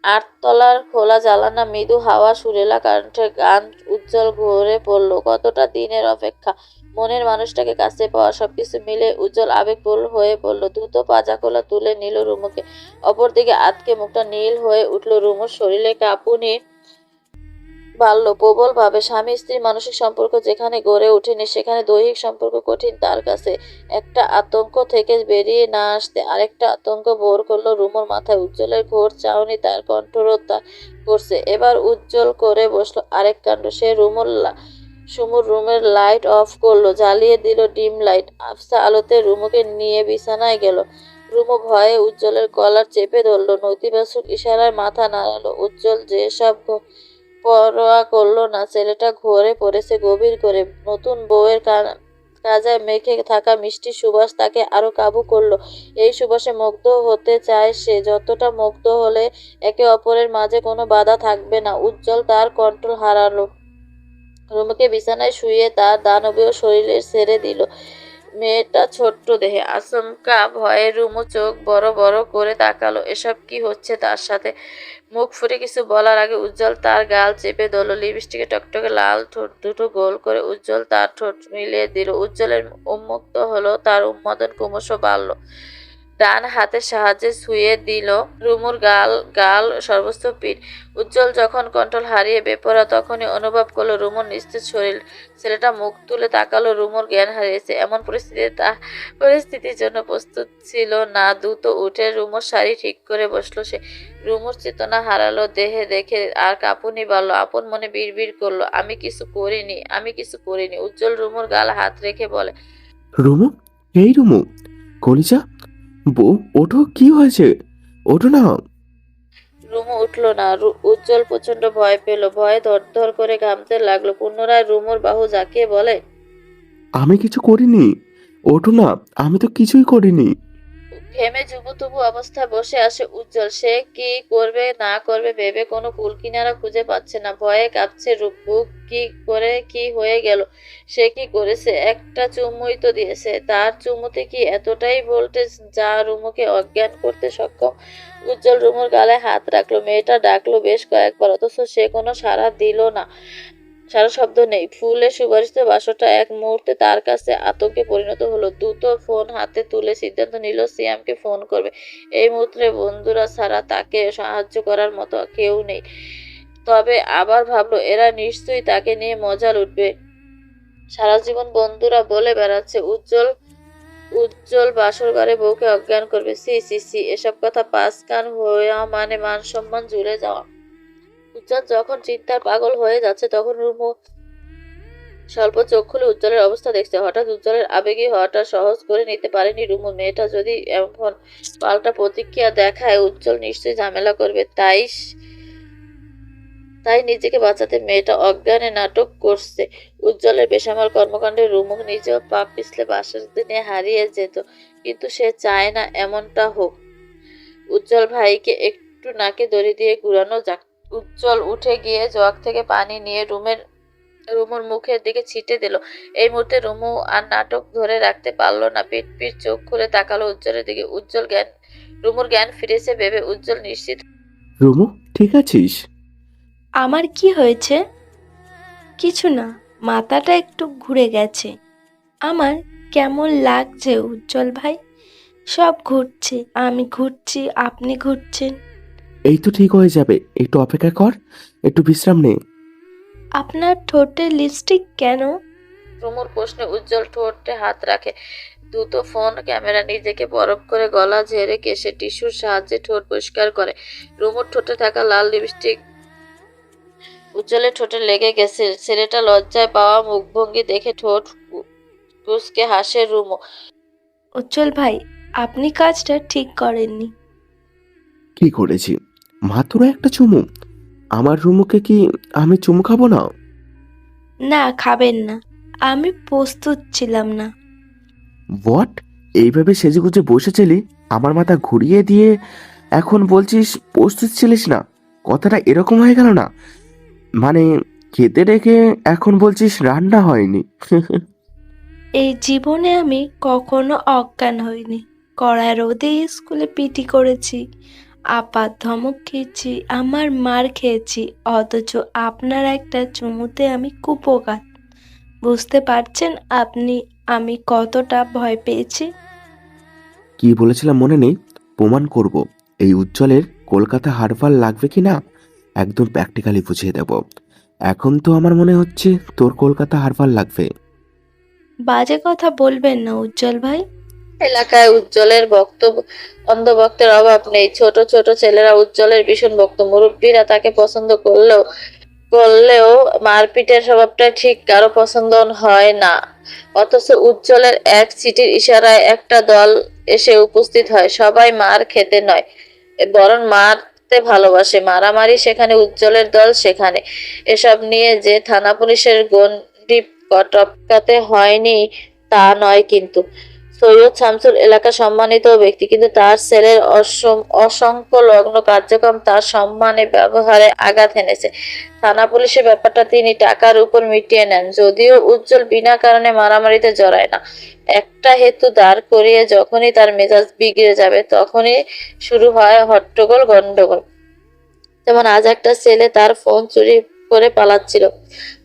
8তলার খোলা জানালা, মৃদু হাওয়া, সুরেলা কণ্ঠে গান। উজ্জ্বল ঘুরে পড়ল। কতটা দিনের অপেক্ষা, মনের মানুষটাকে কাছে পাওয়া, সবকিছু মিলে উজ্জ্বল আবেগপূর্ণ হয়ে পড়ল। দ্রুত পাজাকোলা তুলে নিল রুমুকে। অপরদিকে আতকে মুখটা নীল হয়ে উঠল। রুমুর শরীরে কাঁপুনি বাড়ল প্রবল ভাবে। স্বামী স্ত্রীর মানসিক সম্পর্ক যেখানে গড়ে ওঠেনি সেখানে দৈহিক সম্পর্ক কঠিন তার কাছে। একটা আতঙ্ক থেকে বেরিয়ে না আসতে আরেকটা আতঙ্ক ভর করলো রুমুর মাথায়। উজ্জ্বলের ঘোর চাউনি তার কণ্ঠরোধ করছে। এবার উজ্জ্বল করে বসলো আরেক কাণ্ড। সে সুমুর রুমের লাইট অফ করলো, জ্বালিয়ে দিল ডিম লাইট। আফসা আলোতে রুমুকে নিয়ে বিছানায় গেল। রুমু ভয়ে উজ্জ্বলের কলার চেপে ধরলো। নেতিবাচক ইশারায় মাথা নাড়ালো। উজ্জ্বল যেসব পরোয়া করলো না। ছেলেটা ঘরে পড়েছে গভীর করে। নতুন বউয়ের কাজায় মেখে থাকা মিষ্টি সুবাস তাকে আরো কাবু করলো। এই সুবাসে মুগ্ধ হতে চায় সে, যতটা মুগ্ধ হলে একে অপরের মাঝে কোনো বাধা থাকবে না। উজ্জ্বল তার কন্ট্রোল হারালো, রুমুকে বিছানায় শুয়ে তার দানবীয় শরীরে ছেড়ে দিল। মেয়েটা ছোট্ট দেহে, আচমকা ভয়ে রুমু চোখ বড় বড় করে তাকালো। এসব কি হচ্ছে তার সাথে? মুখ ফুটে কিছু বলার আগে উজ্জ্বল তার গাল চেপে ধরল। লিপস্টিকে টকটকে লাল ঠোঁট দুটো গোল করে উজ্জ্বল তার ঠোঁট মিলিয়ে দিল। উজ্জ্বলের উন্মুক্ত হলো, তার উন্মাদন ক্রমশ বাড়ল। ডান হাতের সাহায্যে ছুঁয়ে দিল রুমুর গাল গাল সর্বস্ব পিঠ। উজ্জ্বল যখন কন্ট্রোল হারিয়ে বেপরা, তখনই অনুভব করলো রুমুর নিস্তেজ শরীর। ছেলেটা মুখ তুলে তাকালো, রুমুর জ্ঞান হারিয়েছে। এমন পরিস্থিতির জন্য প্রস্তুত ছিল না। দ্রুত উঠে রুমুর শাড়ি ঠিক করে বসলো সে। রুমুর চেতনা হারালো দেহে দেখে আর কাঁপুনি বাড়লো। আপন মনে বিড়বিড় করলো, আমি কিছু করিনি। উজ্জ্বল রুমুর গাল হাত রেখে বলে, রুমু, এই রুমু, কলিজা, বউ, ওঠো, কি হয়েছে? ওঠো না। রুমু উঠলো না। উজ্জ্বল প্রচন্ড ভয় পেল, ভয়ে ধর করে ঘামতে লাগলো। পুনরায় রুমুর বাহু জাকিয়ে বলে, আমি কিছু করিনি, ওঠো না, আমি তো কিছুই করিনি। ঘেমে জুবুথুবু অবস্থায় বসে আসে উজ্জ্বল। সে কি করবে না করবে ভেবে কোনো কুলকিনারা খুঁজে পাচ্ছে না। ভয়ে কাঁপছে বুক। কি হয়ে গেল? সে কি করেছে? একটা চুমুই তো দিয়েছে। তার চুমুতে কি এতটাই ভোল্টেজ যা রুমুকে অজ্ঞান করতে সক্ষম? উজ্জ্বল রুমুর গালে হাত রাখলো। মেয়েটা ডাকলো বেশ কয়েকবার, অথচ সে কোনো সাড়া দিল না। সারা শব্দ নেই। ফুলে সুবাসিত বাসটা এক মুহূর্তে তার কাছে আতঙ্কে পরিণত হলো। দ্রুত ফোন হাতে তুলে সিদ্ধান্ত নিল সিয়ামকে ফোন করবে। এই মুহূর্তে বন্ধুরা ছাড়া তাকে সাহায্য করার মতো কেউ নেই। তবে আবার ভাবলো, এরা নিশ্চয়ই তাকে নিয়ে মজা লুটবে। সারা জীবন বন্ধুরা বলে বেড়াচ্ছে উজ্জ্বল বাসর ঘরে বউকে অজ্ঞান করবে। সি, এসব কথা পাঁচ কান হওয়া মানে মান সম্মান জুড়ে যাওয়া। উজ্জ্বল যখন চিন্তার পাগল হয়ে যাচ্ছে, তখন রুমু স্বল্প চোখ খুলে উজ্জ্বলের অবস্থা দেখছে। হঠাৎ উজ্জ্বলের আবেগী হওয়াটা সহজ করে নিতে পারেনি রুমু। মেয়েটা যদি এখন পাল্টা প্রতিক্রিয়া দেখায়, উজ্জ্বল নিশ্চয়ই ঝামেলা করবে। তাই নিজেকে বাঁচাতে মেয়েটা অজ্ঞানে নাটক করছে। উজ্জ্বলের বেসামাল কর্মকাণ্ডে রুমু নিজেও পা পিছলে বাসার দিনে হারিয়ে যেত, কিন্তু সে চায় না এমনটা হোক। উজ্জ্বল ভাইকে একটু নাকে দড়ি দিয়ে ঘুরানো যাক। উজ্জ্বল উঠে গিয়ে জগ থেকে পানি নিয়ে রুমুর মুখের দিকে ছিটে দিল। এই মুহূর্তে রুমু আর নাটক ধরে রাখতে পারলো না। পিট চোখ খুলে তাকালো উজ্জ্বলের দিকে। রুমুর জ্ঞান ফিরেছে ভেবে উজ্জ্বল নিশ্চিত। রুমু, ঠিক আছিস? আমার কি হয়েছে? কিছু না, মাথাটা একটু ঘুরে গেছে। আমার কেমন লাগছে উজ্জ্বল ভাই? সব ঘুরছে, আমি ঘুরছি, আপনি ঘুরছেন। এই তো ঠিক হয়ে যাবে, একটু অপেক্ষা কর, একটু বিশ্রাম নে। আপনার ঠোঁটে লিপস্টিক কেন? রুমুর প্রশ্নে উজ্জ্বল ঠোঁটে হাত রাখে। দ্রুত ফোন ক্যামেরা নিজেকে বরফ করে গলা ঝেড়ে কেশে টিস্যুর সাহায্যে ঠোঁট পরিষ্কার করে। রুমুর ঠোঁটে থাকা লাল লিপস্টিক উজ্জ্বলের ঠোঁটে লেগে গেছে। ছেলেটা লজ্জায় পাওয়া মুখভঙ্গি দেখে ঠোঁট কুঁচকে হাসে রুমু। উজ্জ্বল ভাই, আপনি কাজটা ঠিক করেননি। কি করেছি? মাত্র একটা চুমু। আমার রুমুকে কি আমি চুমু খাবো না? না, খাবেন না। আমি প্রস্তুত ছিলাম না। হোয়াট? এইভাবে সেজেগুজে বসেছিলি, আমার মাথা ঘুরিয়ে দিয়ে এখন বলছিস প্রস্তুত ছিলিস না? কথাটা এরকম হয়ে গেল না? মানে খেতে রেখে এখন বলছিস রান্না হয়নি। এই জীবনে আমি কখনো অজ্ঞান হইনি। কড়া রোদে স্কুলে পিটি করেছি, আপার ধমক খেয়েছি, আমার মার খেয়েছি, অথচ আপনার একটা চুমুতে আমি কুপোকাত। বুঝতে পারছেন আপনি আমি কতটা ভয় পেয়েছি? কি বলেছিলাম মনে নেই? প্রমাণ করব এই উজ্জ্বলের কলকাতা হারফাল লাগবে কি না, একদম প্র্যাকটিক্যালি বুঝিয়ে দেব। এখন তো আমার মনে হচ্ছে তোর কলকাতা হারফাল লাগবে। বাজে কথা বলবেন না উজ্জ্বল ভাই। এলাকায় উজ্জ্বলের অন্ধভক্তের অভাব নেই। ছোট ছোট ছেলেরা উজ্জ্বলের ভীষণ ভক্ত। মুরব্বীরা তাকে পছন্দ করলেও মারপিটের স্বভাবটা ঠিক কারো পছন্দ হয় না। অথচ উজ্জ্বলের এক চিঠির ইশারায় একটা দল এসে উপস্থিত হয়। সবাই মার খেতে নয়, বরং মারতে ভালোবাসে। মারামারি সেখানে, উজ্জ্বলের দল সেখানে। এসব নিয়ে যে থানা পুলিশের গণ্ডি টপকাতে হয়নি তা নয় কিন্তু। সৈয়দ শামসুল এলাকা সম্মানিত ব্যক্তি, কিন্তু তার ছেলের অসংখ্য লগ্ন কার্যক্রম তার সম্মানে ব্যবহারে আঘাত এনেছে। থানা পুলিশের ব্যাপারটা তিনি টাকার উপর মিটিয়ে নেন, যদিও উজ্জ্বল বিনা কারণে মারামারিতে জড়ায় না। একটা হেতু দাঁড় করিয়ে যখনই তার মেজাজ বিগড়ে যাবে তখনই শুরু হয় হট্টগোল গন্ডগোল। যেমন আজ একটা ছেলে তার ফোন চুরি করে পালাচ্ছিল।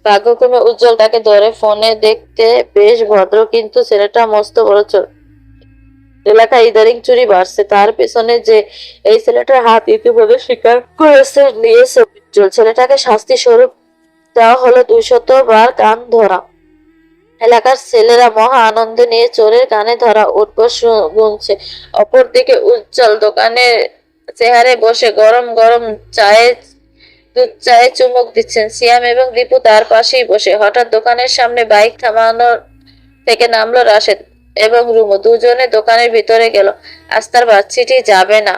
ভাগ্যক্রমে উজ্জ্বল তাকে ধরে। ফোনে দেখতে বেশ ভদ্র, কিন্তু ছেলেটা মস্ত বড় চোর। এলাকায় ইদারিং চুরি বাড়ছে, তার পেছনে যে এই ছেলেটার হাত ইতিমধ্যে স্বীকার নিয়েছে উজ্জ্বল। ছেলেটাকে শাস্তি স্বরূপ দেওয়া হলো 200 বার কান ধরা। এলাকার ছেলেরা মহা আনন্দে নিয়ে চোরের কানে ধরা উঠব গুনছে। অপরদিকে উজ্জ্বল দোকানে চেহারে বসে গরম গরম দুধ চায়ে চুমুক দিচ্ছেন। সিয়াম এবং দীপু তার পাশেই বসে। হঠাৎ দোকানের সামনে বাইক থামানোর থেকে নামলো রাশেদ এবং রুমু। দুজনে দোকানের ভিতরে গেল। আজ তার বাচ্চিটি যাবে না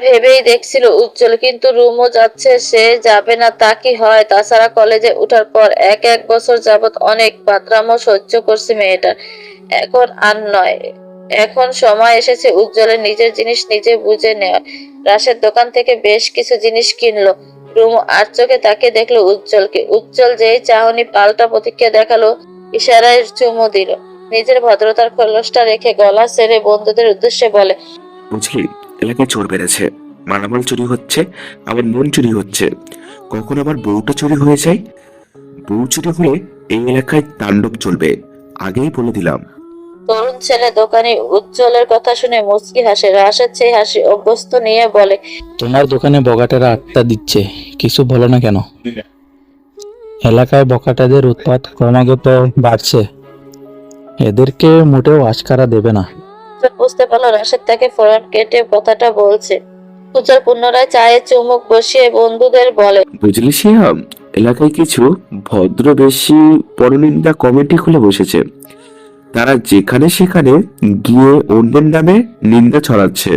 ভেবেই দেখছিল উজ্জ্বল, কিন্তু রুমু যাচ্ছে, সে যাবে না তা কি হয়? তাছাড়া কলেজে ওঠার পর এক বছর যাবত অনেক বাতরামো সহ্য করছে মেয়েটার, এখন আর নয়। এখন সময় এসেছে উজ্জ্বলের নিজের জিনিস নিজে বুঝে নেওয়ার। রাশেদ দোকান থেকে বেশ কিছু জিনিস কিনলো। রুমু আর চোখে তাকে দেখলো উজ্জ্বলকে। উজ্জ্বল যেই চাহনি পাল্টা প্রতিক্রিয়া দেখালো, ইশারায় চুমু দিল। নিজের ভদ্রতার খোলসটা রেখে গলা ছেড়ে বন্ধুদের উদ্দেশ্যে বলে, বুঝলি, এলাকায় চোর বেড়েছে, মালামাল চুরি হচ্ছে, আবার মন চুরি হচ্ছে, কখন আবার বউটা চুরি হয়ে যায়। বউ চুরি হলে এই এলাকায় তাণ্ডব চলবে, আগেই বলে দিলাম। তরুণ ছেলে দোকানি উজ্জ্বলের কথা শুনে মুচকি হাসে। রাশেদ সেই হাসি অভ্যস্ত নিয়ে বলে, তোমার দোকানে বগাটেরা আড্ডা দিচ্ছে, কিছু বলো না কেন? এলাকায় বকাটাদের উৎপাত ক্রমাগত বাড়ছে, এদেরকে মোটেও আশকারা দেবে না। উজ্জ্বল বুঝতে পারলো রাশেদ তাকে ফোরন কেটে কথাটা বলছে। উজ্জ্বল পুনরায় চায়ে চুমুক বসিয়ে বন্ধুদের বলে, বুঝলি শিহাব, এলাকায় কিছু ভদ্র বেশি পরনিন্দা কমিটি খুলে বসেছে। তারা যেখানে সেখানে গিয়ে অন্যের নামে নিন্দা ছড়াচ্ছে।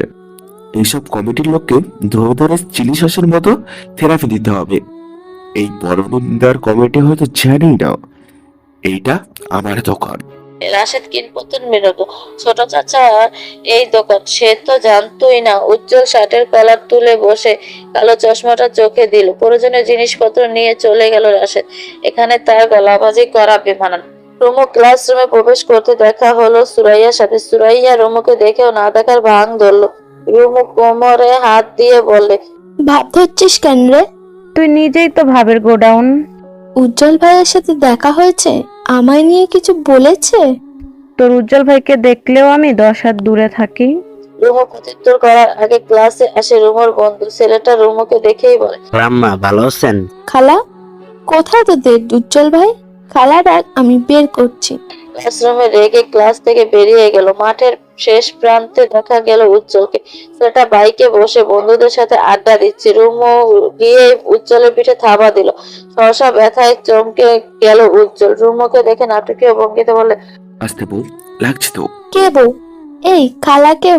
এইসব কমিটির লোককে ধরে ধরে চিলি সসের মতো থেরাপি দিতে হবে। এই পরনিন্দার কমিটি হয়তো জানেই না এইটা আমার দোকান। রাশেদ কিনপতন মেরোতো। ছোট চাচা এই দোকান, সে তো জানতোই না। উজ্জ্বল শার্টের কলার তুলে বসে কালো চশমাটা চোখে দিল। প্রয়োজনীয় জিনিসপত্র নিয়ে চলে গেল রাশেদ। এখানে তার গলাবাজি করা বেমানান। রুমু ক্লাসরুমে প্রবেশ করতে দেখা হলো সুরাইয়ার সাথে। সুরাইয়া রুমুকে দেখেও না দেখার ভান ধরলো। রুমু কোমরে হাত দিয়ে বললে, ভাব ধরছিস কেন রে? তুই নিজেই তো ভাবের গোডাউন। উজ্জ্বল ভাইয়ের সাথে দেখা হয়েছে? আমায় নিয়ে কিছু বলেছে? তোর উজ্জ্বল ভাইকে দেখলেও আমি 10 হাত দূরে থাকি। রুমু প্রত্যুত্তর করার আগে ক্লাসে আসে রুমুর বন্ধু। ছেলেটা রুমুকে দেখেই বলে, রাম্মা ভালো আছেন? খালা কোথায় তোদের উজ্জ্বল ভাই? খালা ডাক, আমি বের করছি। ক্লাসরুমে রেগে ক্লাস থেকে বেরিয়ে গেল। মাঠের শেষ প্রান্তে দেখা গেল উজ্জ্বলকে। ছেলেটা বাইকে বসে বন্ধুদের সাথে আড্ডা দিচ্ছে। রুমু গিয়ে উজ্জ্বলের পিঠে থাবা দিল। সহসা ব্যথায় চমকে গেল উজ্জ্বল। রুমুকে দেখে নাটকীয় ভঙ্গিতে বলে, আসতে বউ, লাগছে তো। কে বউ? এই খালাকে?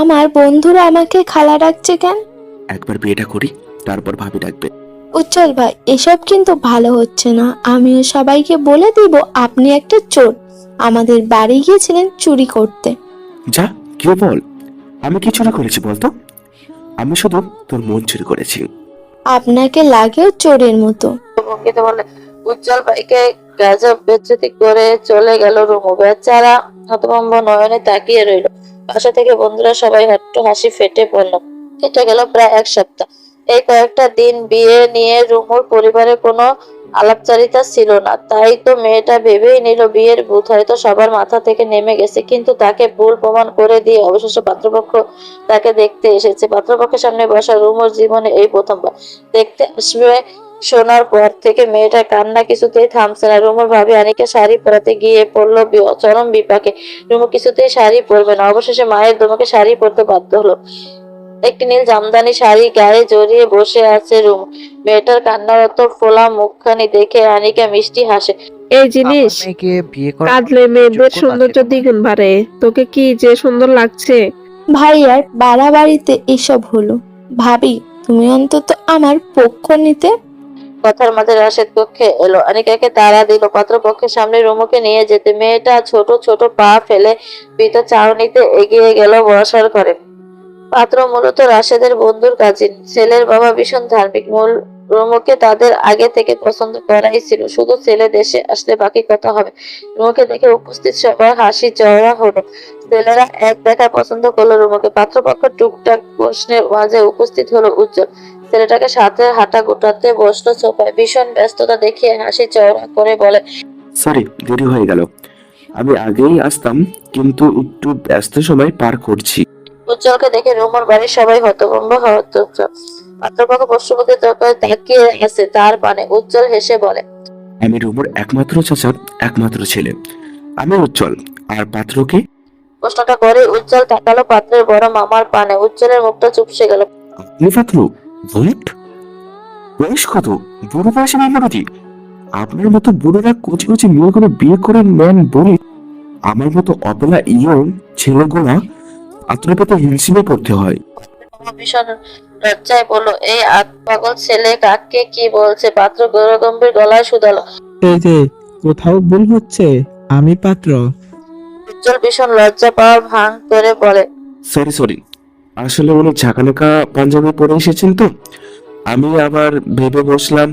আমার বন্ধুরা আমাকে খালা ডাকছে কেন? একবার বিয়েটা করি, তারপর ভাবি ডাকবে। উজ্জ্বল ভাই, এসব কিন্তু ভালো হচ্ছে না। আমিও সবাইকে বলে দিব আপনি একটা চোর, আমাদের বাড়ি গিয়েছিলেন চুরি করতে। যা, কি বল? আমি কি চুরি করেছি বলতো? আমি শুধু তোর মন চুরি করেছি। আপনাকে লাগেও চোরের মতো। ভঙ্গিতে বলে। উজ্জ্বল ভাইকে গাজব বেজ্জতি করে চলে গেল রুমু। বেচারা হতভম্ব নয়নে তাকিয়ে রইল। বাসা থেকে বন্ধুরা সবাই হট্ট হাসি ফেটে পড়ল। কেটে গেল প্রায় 1 সপ্তাহ। এই কয়েকটা দিন বিয়ে নিয়ে রুমুর পরিবারে কোনো আলাপচারিতা ছিল না। তাই তো মেয়েটা ভেবেই নিল বিয়ের ভূত হয়তো সবার মাথা থেকে নেমে গেছে। কিন্তু তাকে ভুল প্রমাণ করে দিয়ে অবশেষে পাত্রপক্ষ তাকে দেখতে এসেছে। পাত্রপক্ষের সামনে বসা রুমুর জীবনে এই প্রথমবার। দেখতে আসবে শোনার পর থেকে মেয়েটার কান্না কিছুতেই থামছে না। রুমুর ভাবি আনিকা শাড়ি পরাতে গিয়ে পড়লো চরম বিপাকে। রুমু কিছুতেই শাড়ি পরবে না। অবশেষে মায়ের ধমকে শাড়ি পরতে বাধ্য হলো। একটি নীল জামদানি শাড়ি গায়ে জড়িয়ে বসে আছে রুমু। মেয়েটার কান্নারত ফোলা মুখখানি দেখে আনিকা মিষ্টি হাসে। এই জিনিস আমার মেয়েকে বিয়ে করার কাঁদলে মেয়েদের যোগ্যতা সৌন্দর্য আছে তোমার? দ্বিগুণ বাড়ে। তোকে কি যে সুন্দর লাগছে। ভাইয়ার বাড়াবাড়িতে এসব হলো। ভাবি তুমি অন্তত আমার পক্ষ নিতে। কথার মাঝে রাশেদ কক্ষে এলো। আনিকাকে তাড়া দিল পাত্রপক্ষের সামনে রুমুকে নিয়ে যেতে। মেয়েটা ছোট ছোট পা ফেলে ভিতর চাউনিতে এগিয়ে গেল বসার ঘরে। পাত্র মূলত রাশেদের বন্ধুর কাজিন। ছেলের বাবা ভীষণ ধার্মিক। মূল রুমুকে তাদের আগে থেকে পছন্দ করাই ছিল, শুধু ছেলে দেশে আসলে বাকি কথা হবে। রুমুকে দেখে উপস্থিত সবার হাসি চওড়া হলো। ছেলেরা এক দেখায় পছন্দ করলো রুমুকে। পাত্রপক্ষ টুকটাক প্রশ্নের মাঝে উপস্থিত হলো উজ্জ্বল। ছেলেটাকে সাথে হাঁটা গোটাতে বসলো সোফায়। ভীষণ ব্যস্ততা দেখিয়ে হাসি চওড়া করে বলে, সরি, দেরি হয়ে গেল। আমি আগেই আসতাম, কিন্তু একটু ব্যস্ত সময় পার করছি। উজ্জ্বলকে দেখে রুমুর বাড়ির সবাই হতভম্ব হতচ্ছ। পাত্রপক্ষ প্রশ্নপত্রে তাকিয়ে আছে তার পানে। উজ্জ্বল হেসে বলে, আমি রুমুর একমাত্র চাচার একমাত্র ছেলে। আমি উজ্জ্বল। আর পাত্রকে? প্রশ্নটা করে উজ্জ্বল তাকালো পাত্রের বড় মামার পানে। উজ্জ্বলের মুখটা চুপসে গেল। আপনি পাত্র? হোয়াট? বয়স কত? বুড়ো বয়সে মেয়ে? আপনার মতো বুড়োরা কুচি কুচি মেয়েগুলো বিয়ে করে নেন বলে আমার মতো অবলা ইয়ং ছেলেগুলা পাত্র পেতে হিমশিমে পড়তে হয়। ভীষণ লজ্জায় বলল, এই পাগল ছেলে কাকে কি বলছে? পাত্র গম্ভীর গলায় শুধালো। এই যে, কোথাও ভুল হচ্ছে, আমি পাত্র। উজ্জ্বল ভীষণ লজ্জা পাওয়ার ভান করে বলে, সরি, আসলে উনি ঝাঁকানাকা পাঞ্জাবি পরে এসেছেন তো, আমি আবার ভেবে বসলাম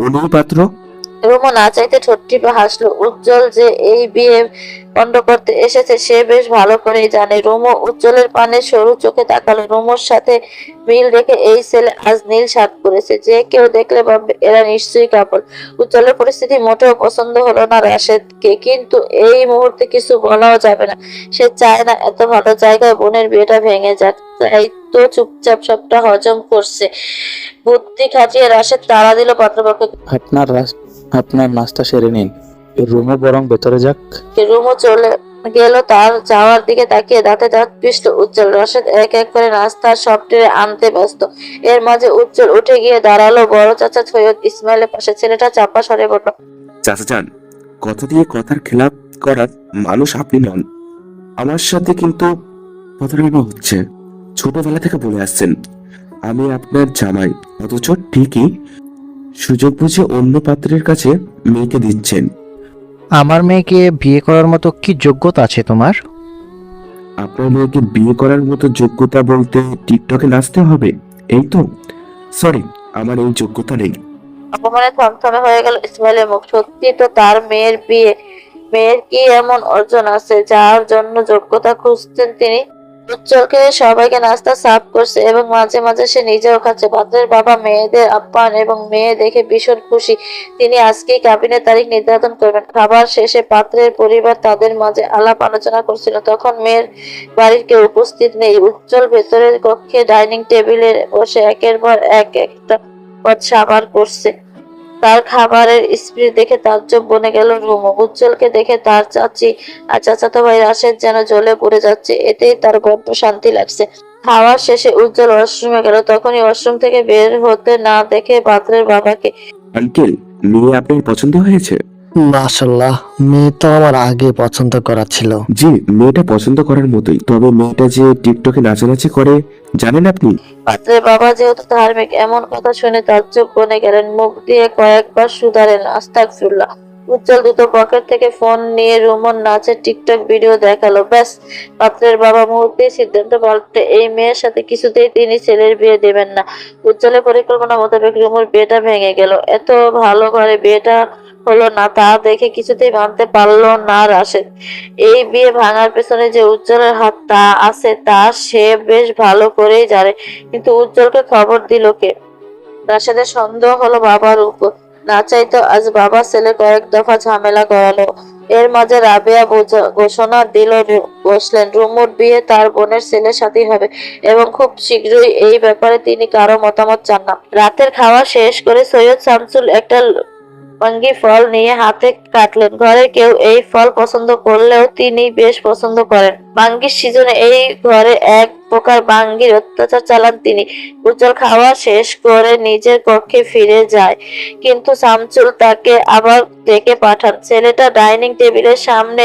উনিই পাত্র। রুমু না চাইতে ঠোঁট টিপে হাসলো। উজ্জ্বল যে এই বিয়ে বন্ধ করতে এসেছে সে বেশ ভালো করেই জানে। রুমু উজ্জ্বলের পানে সরু চোখে তাকালো। রুমুর সাথে মিল রেখে এই ছেলে আজ নীল শার্ট পরেছে। যে কেউ দেখলে ভাববে এরা নিশ্চয়ই কাপল। উজ্জ্বলের পরিস্থিতি মোটেও পছন্দ হলো না রাশেদকে, কিন্তু এই মুহূর্তে কিছু বলাও যাবে না। সে চায় না এত ভালো জায়গায় বোনের বিয়েটা ভেঙে যাক, তাই তো চুপচাপ সবটা হজম করছে। বুদ্ধি খাটিয়ে রাশেদ তাড়া দিল পাত্রপক্ষকে। আপনার নাস্তা সেরে নিন, রুমে বরং ভেতরে যাক। রুমও চলে গেল। তার যাওয়ার দিকে তাকিয়ে দাঁতে দাঁত পিষল উজ্জ্বল। রাশেদ এক এক করে নাস্তার সব ট্রে আনতে ব্যস্ত। এর মাঝে উজ্জ্বল উঠে গিয়ে দাঁড়ালো বড় চাচা সৈয়দ ইসমাইলের পাশে। ছেলেটা চাপা স্বরে বলল, চাচা যান, কথা দিয়ে কথার খেলাপ করার মানুষ আপনি নন। আমার সাথে কিন্তু প্রতারণা হচ্ছে। ছোটবেলা থেকে বলে আসছেন আমি আপনার জামাই, অথচ ঠিকই সুযোগ বুঝে অন্য পাত্রের কাছে মেয়েকে দিচ্ছেন। আমার মেয়েকে বিয়ে করার মতো কি যোগ্যতা আছে তোমার? আপনার মেয়েকে বিয়ে করার মতো যোগ্যতা বলতে টিকটকে নাচতে হবে, এই তো? সরি, আমার এই যোগ্যতা নেই। অপমানে থমথমে হয়ে গেল ইসমাইলের মুখ। সত্যি তো তার মেয়ের বিয়ে। মেয়ের কি এমন অর্জন আছে যার জন্য যোগ্যতা খুঁজতেন তিনি? উজ্জ্বলকে সবাইকে নাস্তা সার্ভ করছে এবং মাঝে মাঝে সে নিজেও খাচ্ছে। পাত্রের বাবা মেয়েদের আপ্যায়ন এবং মেয়ে দেখে ভীষণ খুশি। তিনি আজকেই কাবিনের তারিখ নির্ধারণ করবেন। খাবার শেষে পাত্রের পরিবার তাদের মাঝে আলাপ আলোচনা করছিল। তখন মেয়ের বাড়ির কেউ উপস্থিত নেই। উজ্জ্বল ভেতরের কক্ষে ডাইনিং টেবিলে বসে একের পর এক একটা পদ সাবার করছে। তার খাবারের স্পিড দেখে তাজ্জব বনে গেল রুমু। উজ্জ্বলকে দেখে তার চাচি আর চাচাতো ভাই রাশেদ যেন জ্বলে পড়ে যাচ্ছে। এতেই তার বড্ড শান্তি লাগছে। খাওয়ার শেষে উজ্জ্বল ওয়াশরুমে গেল। তখনই ওয়াশরুম থেকে বের হতে না দেখে পাত্রের বাবাকে, আঙ্কেল, মেয়ে আপনার পছন্দ হয়েছে? মাশাল্লাহ, মেয়ে তো আমার আগে পছন্দ করা ছিল। জি, মেয়েটা পছন্দ করার মতোই, তবে মেয়েটা যে টিকটকে নাচানাচি করে জানেন আপনি? পাত্রের বাবা যেহেতু ধার্মিক, এমন কথা শুনে তাজ্জব বনে গেলেন। মুখ দিয়ে কয়েকবার শুধালেন আস্তাগফিরুল্লাহ। উজ্জ্বল দ্রুত পকেট থেকে ফোন নিয়ে রুমন নাচের টিকটক ভিডিও দেখালো। ব্যাস, পাত্রের বাবা মুহূর্তেই সিদ্ধান্ত পাল্টে এই মেয়ের সাথে কিছুতেই তিনি ছেলের বিয়ে দেবেন না। উজ্জ্বলের পরিকল্পনা মোতাবেক রুমুর বিয়েটা ভেঙে গেল। এত ভালো করে বিয়েটা হলো না তা দেখে কিছুতেই মানতে পারলো না রাশেদ। এই বিয়ে ভাঙার পেছনে যে উজ্জ্বলের হাত তা আছে তা সে বেশ ভালো করেই জানে, কিন্তু উজ্জ্বলকে খবর দিল কে? রাশেদের সন্দেহ হলো বাবার উপর। না চাইতো আজ বাবা ছেলে কয়েক দফা ঝামেলা করালো। এর মাঝে রাবেয়া ঘোষণা দিল বসলেন রুমুর বিয়ে তার বোনের ছেলের সাথেই হবে এবং খুব শীঘ্রই। এই ব্যাপারে তিনি কারো মতামত চান না। রাতের খাওয়া শেষ করে সৈয়দ শামসুল একটা বাঙ্গি ফল নিয়ে হাতে কাটলেন। ঘরে কেউ এই ফল পছন্দ করলেও তিনি বেশ পছন্দ করেন। বাঙ্গির সিজনে এই ঘরে এক প্রকার বাঙ্গির অত্যাচার চালান তিনি। উজ্জ্বল খাওয়া শেষ করে নিজের কক্ষে ফিরে যায়, কিন্তু শামসুল তাকে আবার ডেকে পাঠান। ছেলেটা ডাইনিং টেবিলের সামনে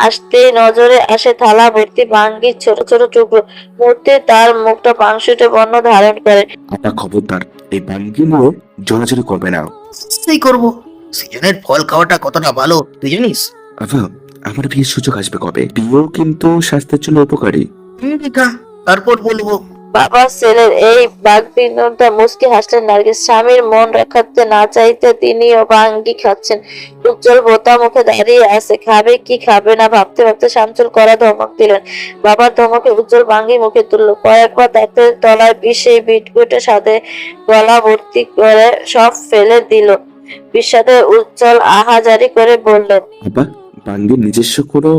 আসতেই নজরে আসে থালা ভর্তি বাঙ্গির ছোট ছোট টুকরো। মুহূর্তে তার মুখটা পাংশুটে বর্ণ ধারণ করে। আপনার খবরদার এই বাঙ্গি নিয়ে জোরাজোরি করবে না। সেই করব। সিজনের ফল খাওয়াটা কতটা ভালো তুই জানিস? আফা, আমার বিয়ের সুযোগ আসবে কবে? বিয়েও কিন্তু স্বাস্থ্যের জন্য উপকারী। দেখা তারপর বলবো। বাবা ছেলের এই বাকবিতণ্ডা মুচকি হাসলেন নার্গিস। স্বামীর মন রাখাতে না চাইতে তিনিও ভাঙ্গি খাচ্ছেন। উজ্জ্বল বোতা মুখে দাঁড়িয়ে আছে। খাবে কি খাবে না ভাবতে ভাবতে শামসুল করা ধমক দিলেন। বাবার ধমকে উজ্জ্বল ভাঙ্গি মুখে তুলল। কয়েকবার দাঁতের তলায় বিষে বিটকুটের সাথে গলা ভর্তি করে সব ফেলে দিল। বিস্বাদে উজ্জ্বল আহাজারি করে বললেন, বাবা, বাঙ্গির নিজস্ব কোনো